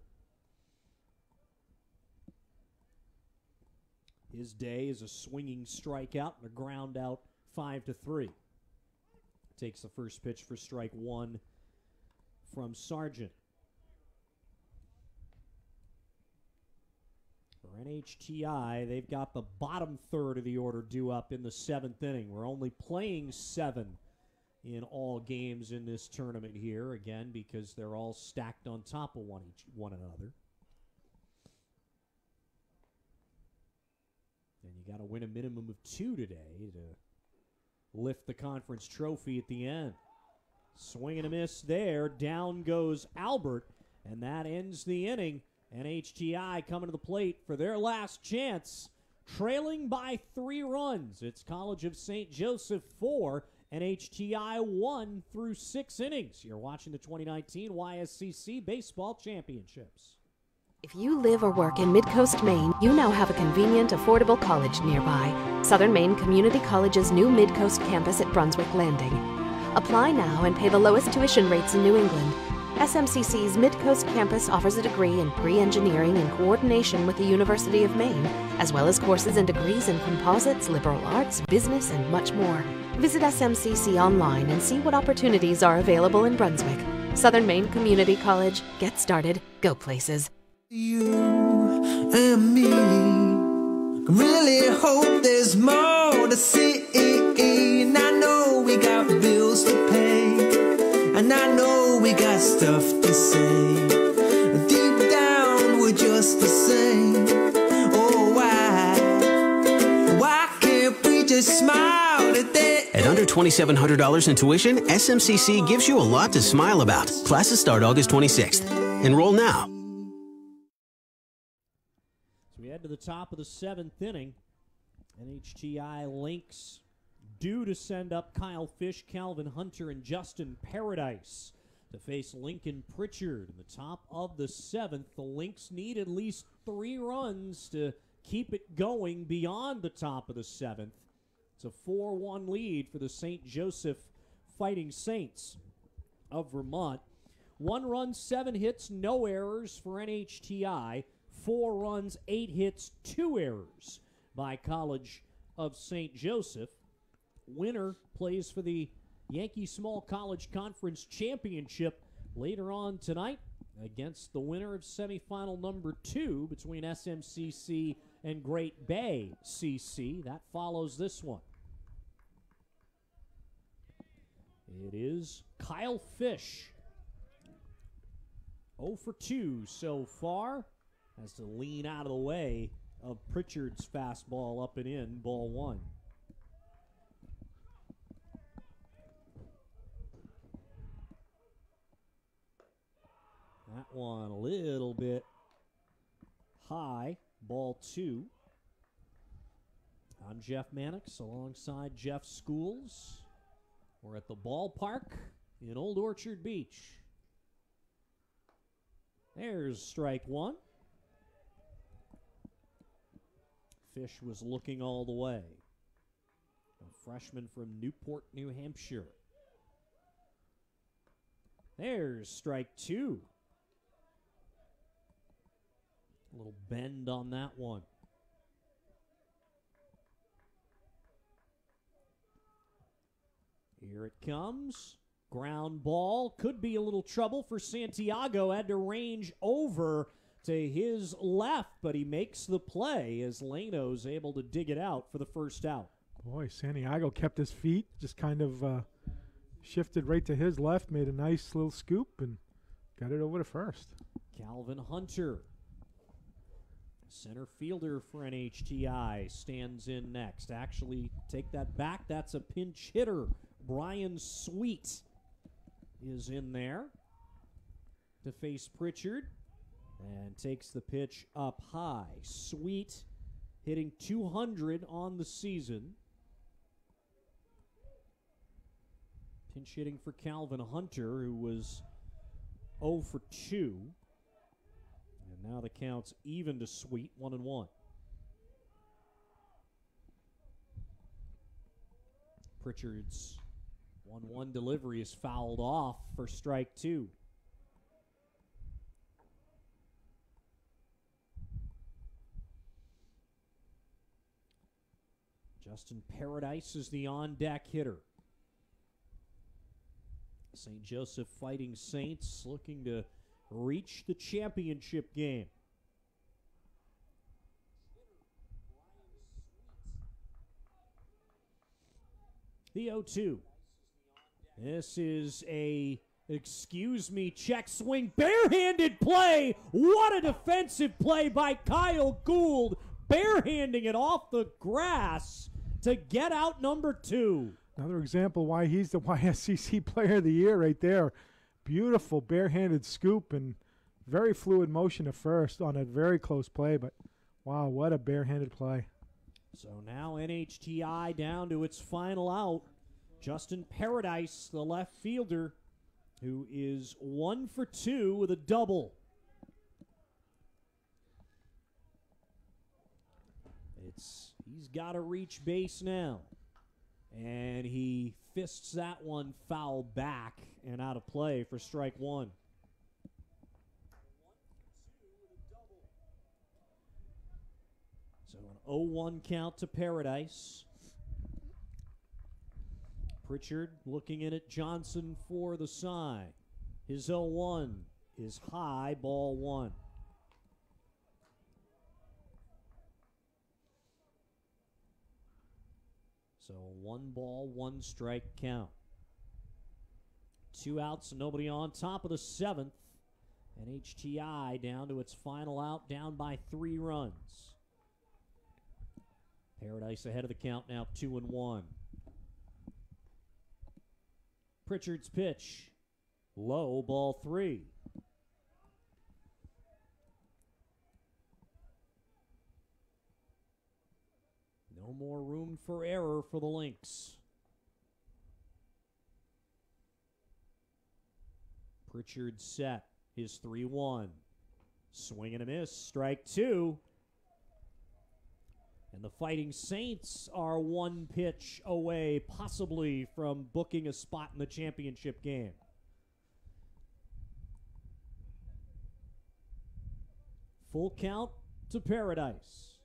His day is a swinging strikeout and a ground out 5-3. Takes the first pitch for strike 1 from Sargent. For NHTI, they've got the bottom third of the order due up in the 7th inning. We're only playing 7 in all games in this tournament here, again, because they're all stacked on top of one another. And you got to win a minimum of 2 today to lift the conference trophy at the end. Swing and a miss there. Down goes Albert, and that ends the inning. NHTI coming to the plate for their last chance, trailing by 3 runs. It's College of St. Joseph 4, NHTI 1 through 6 innings. You're watching the 2019 YSCC Baseball Championships. If you live or work in Midcoast Maine, you now have a convenient, affordable college nearby. Southern Maine Community College's new Midcoast campus at Brunswick Landing. Apply now and pay the lowest tuition rates in New England. SMCC's Midcoast campus offers a degree in pre-engineering in coordination with the University of Maine, as well as courses and degrees in composites, liberal arts, business, and much more. Visit SMCC online and see what opportunities are available in Brunswick. Southern Maine Community College. Get started. Go places. You and me can really hope there's more to see. And I know we got bills to pay, and I know we got stuff to say. Deep down we're just the same. Oh, why can't we just smile today? At under $2,700 in tuition, SMCC gives you a lot to smile about. Classes start August 26th. Enroll now. We head to the top of the 7th inning. NHTI Lynx due to send up Kyle Fish, Calvin Hunter, and Justin Paradise to face Lincoln Pritchard. In the top of the 7th, the Lynx need at least 3 runs to keep it going beyond the top of the 7th. It's a 4-1 lead for the St. Joseph Fighting Saints of Vermont. 1 run, 7 hits, no errors for NHTI. 4 runs, 8 hits, 2 errors by College of St. Joseph. Winner plays for the Yankee Small College Conference Championship later on tonight against the winner of semifinal number 2 between SMCC and Great Bay CC. That follows this one. It is Kyle Fish. 0 for 2 so far. Has to lean out of the way of Pritchard's fastball up and in, ball 1. That one a little bit high, ball 2. I'm Jeff Mannix alongside Jeff Schools. We're at the ballpark in Old Orchard Beach. There's strike 1. Fish was looking all the way. A freshman from Newport, New Hampshire. There's strike 2. A little bend on that one. Here it comes. Ground ball. Could be a little trouble for Santiago. Had to range over to his left, but he makes the play as Lano's able to dig it out for the first out. Boy, Santiago kept his feet, just kind of shifted right to his left, made a nice little scoop, and got it over to first. Calvin Hunter, center fielder for NHTI, stands in next. Actually, take that back. That's a pinch hitter. Brian Sweet is in there to face Pritchard. And takes the pitch up high. Sweet hitting .200 on the season. Pinch hitting for Calvin Hunter, who was 0 for 2. And now the count's even to Sweet, 1-1. Pritchard's 1-1 delivery is fouled off for strike 2. Justin Paradise is the on-deck hitter. St. Joseph Fighting Saints looking to reach the championship game. The 0-2. This is a, excuse me, check swing, barehanded play. What a defensive play by Kyle Gould, barehanding it off the grass to get out number 2. Another example why he's the YSCC Player of the Year right there. Beautiful barehanded scoop and very fluid motion at first on a very close play, but wow, what a barehanded play. So now NHTI down to its final out. Justin Paradise, the left fielder, who is 1 for 2 with a double. He's got to reach base now. And he fists that one foul back and out of play for strike 1. So an 0-1 count to Paradise. Pritchard looking in at Johnson for the side. His 0-1 is high, ball 1. So 1 ball, 1 strike count. 2 outs and nobody on. Top of the 7th. NHTI down to its final out, down by 3 runs. Paradise ahead of the count now, 2-1. Pritchard's pitch. Low, ball 3. No more room for error for the Lynx. Pritchard set. His 3-1. Swing and a miss. Strike 2. And the Fighting Saints are 1 pitch away, possibly from booking a spot in the championship game. Full count to Paradise.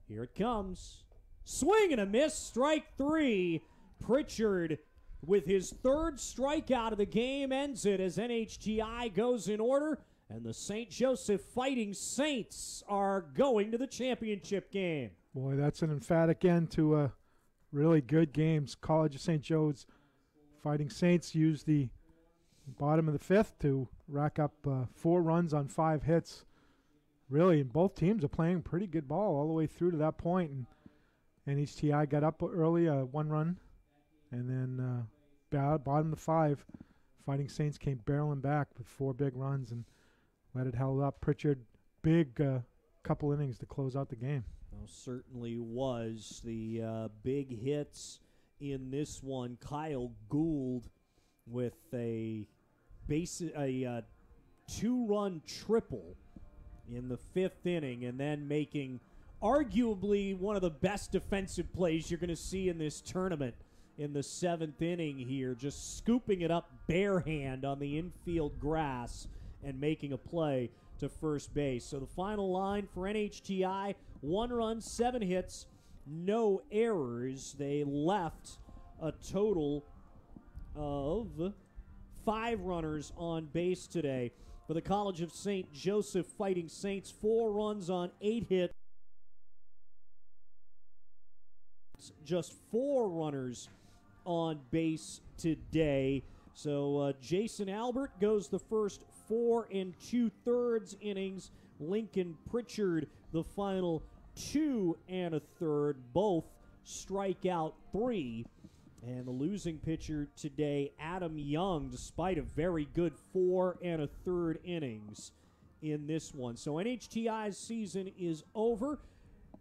Here it comes. Swing and a miss. Strike 3. Pritchard, with his 3rd strikeout of the game, ends it as NHTI goes in order. And the St. Joseph Fighting Saints are going to the championship game. Boy, that's an emphatic end to a really good games. College of St. Joe's Fighting Saints used the bottom of the 5th to rack up 4 runs on 5 hits. Really, and both teams are playing pretty good ball all the way through to that point. And NHTI got up early, 1 run, and then bottom of the 5, Fighting Saints came barreling back with 4 big runs and let it held up. Pritchard, big couple innings to close out the game. Well, certainly was. The big hits in this one. Kyle Gould with a 2-run triple in the 5th inning, and then making arguably one of the best defensive plays you're going to see in this tournament in the 7th inning here, just scooping it up barehand on the infield grass and making a play to first base. So the final line for NHTI, 1 run, 7 hits, no errors. They left a total of 5 runners on base today. For the College of St. Joseph Fighting Saints, 4 runs on 8 hits. Just 4 runners on base today. So Jason Albert goes the first 4 2/3 innings. Lincoln Pritchard the final 2 1/3. Both strike out 3. And the losing pitcher today, Adam Young, despite a very good 4 1/3 innings in this one. So NHTI's season is over.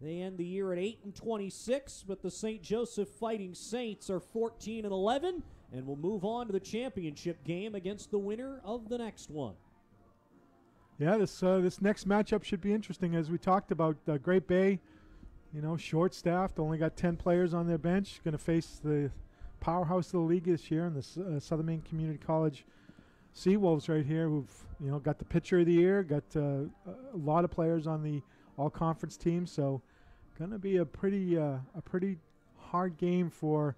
They end the year at 8-26, but the St. Joseph Fighting Saints are 14-11 and will move on to the championship game against the winner of the next one. Yeah, this next matchup should be interesting. As we talked about, Great Bay, short-staffed, only got 10 players on their bench, going to face the powerhouse of the league this year in the Southern Maine Community College Seawolves right here, who've got the pitcher of the year, got a lot of players on the all-conference team, so going to be a pretty hard game for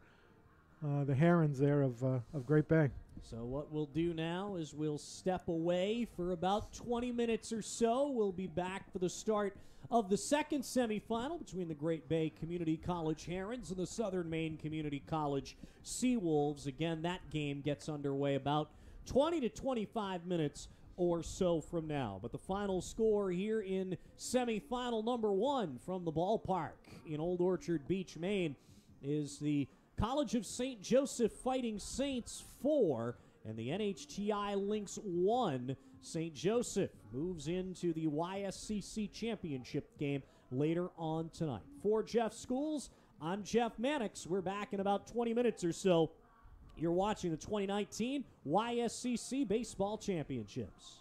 the Herons there of Great Bay. So what we'll do now is we'll step away for about 20 minutes or so. We'll be back for the start of the second semifinal between the Great Bay Community College Herons and the Southern Maine Community College Seawolves. Again, that game gets underway about 20 to 25 minutes or so from now. But the final score here in semifinal number 1 from the ballpark in Old Orchard Beach, Maine, is the College of St. Joseph Fighting Saints 4 and the NHTI Lynx 1. St. Joseph moves into the YSCC championship game later on tonight. For Jeff Schools, I'm Jeff Mannix. We're back in about 20 minutes or so. You're watching the 2019 YSCC Baseball Championships.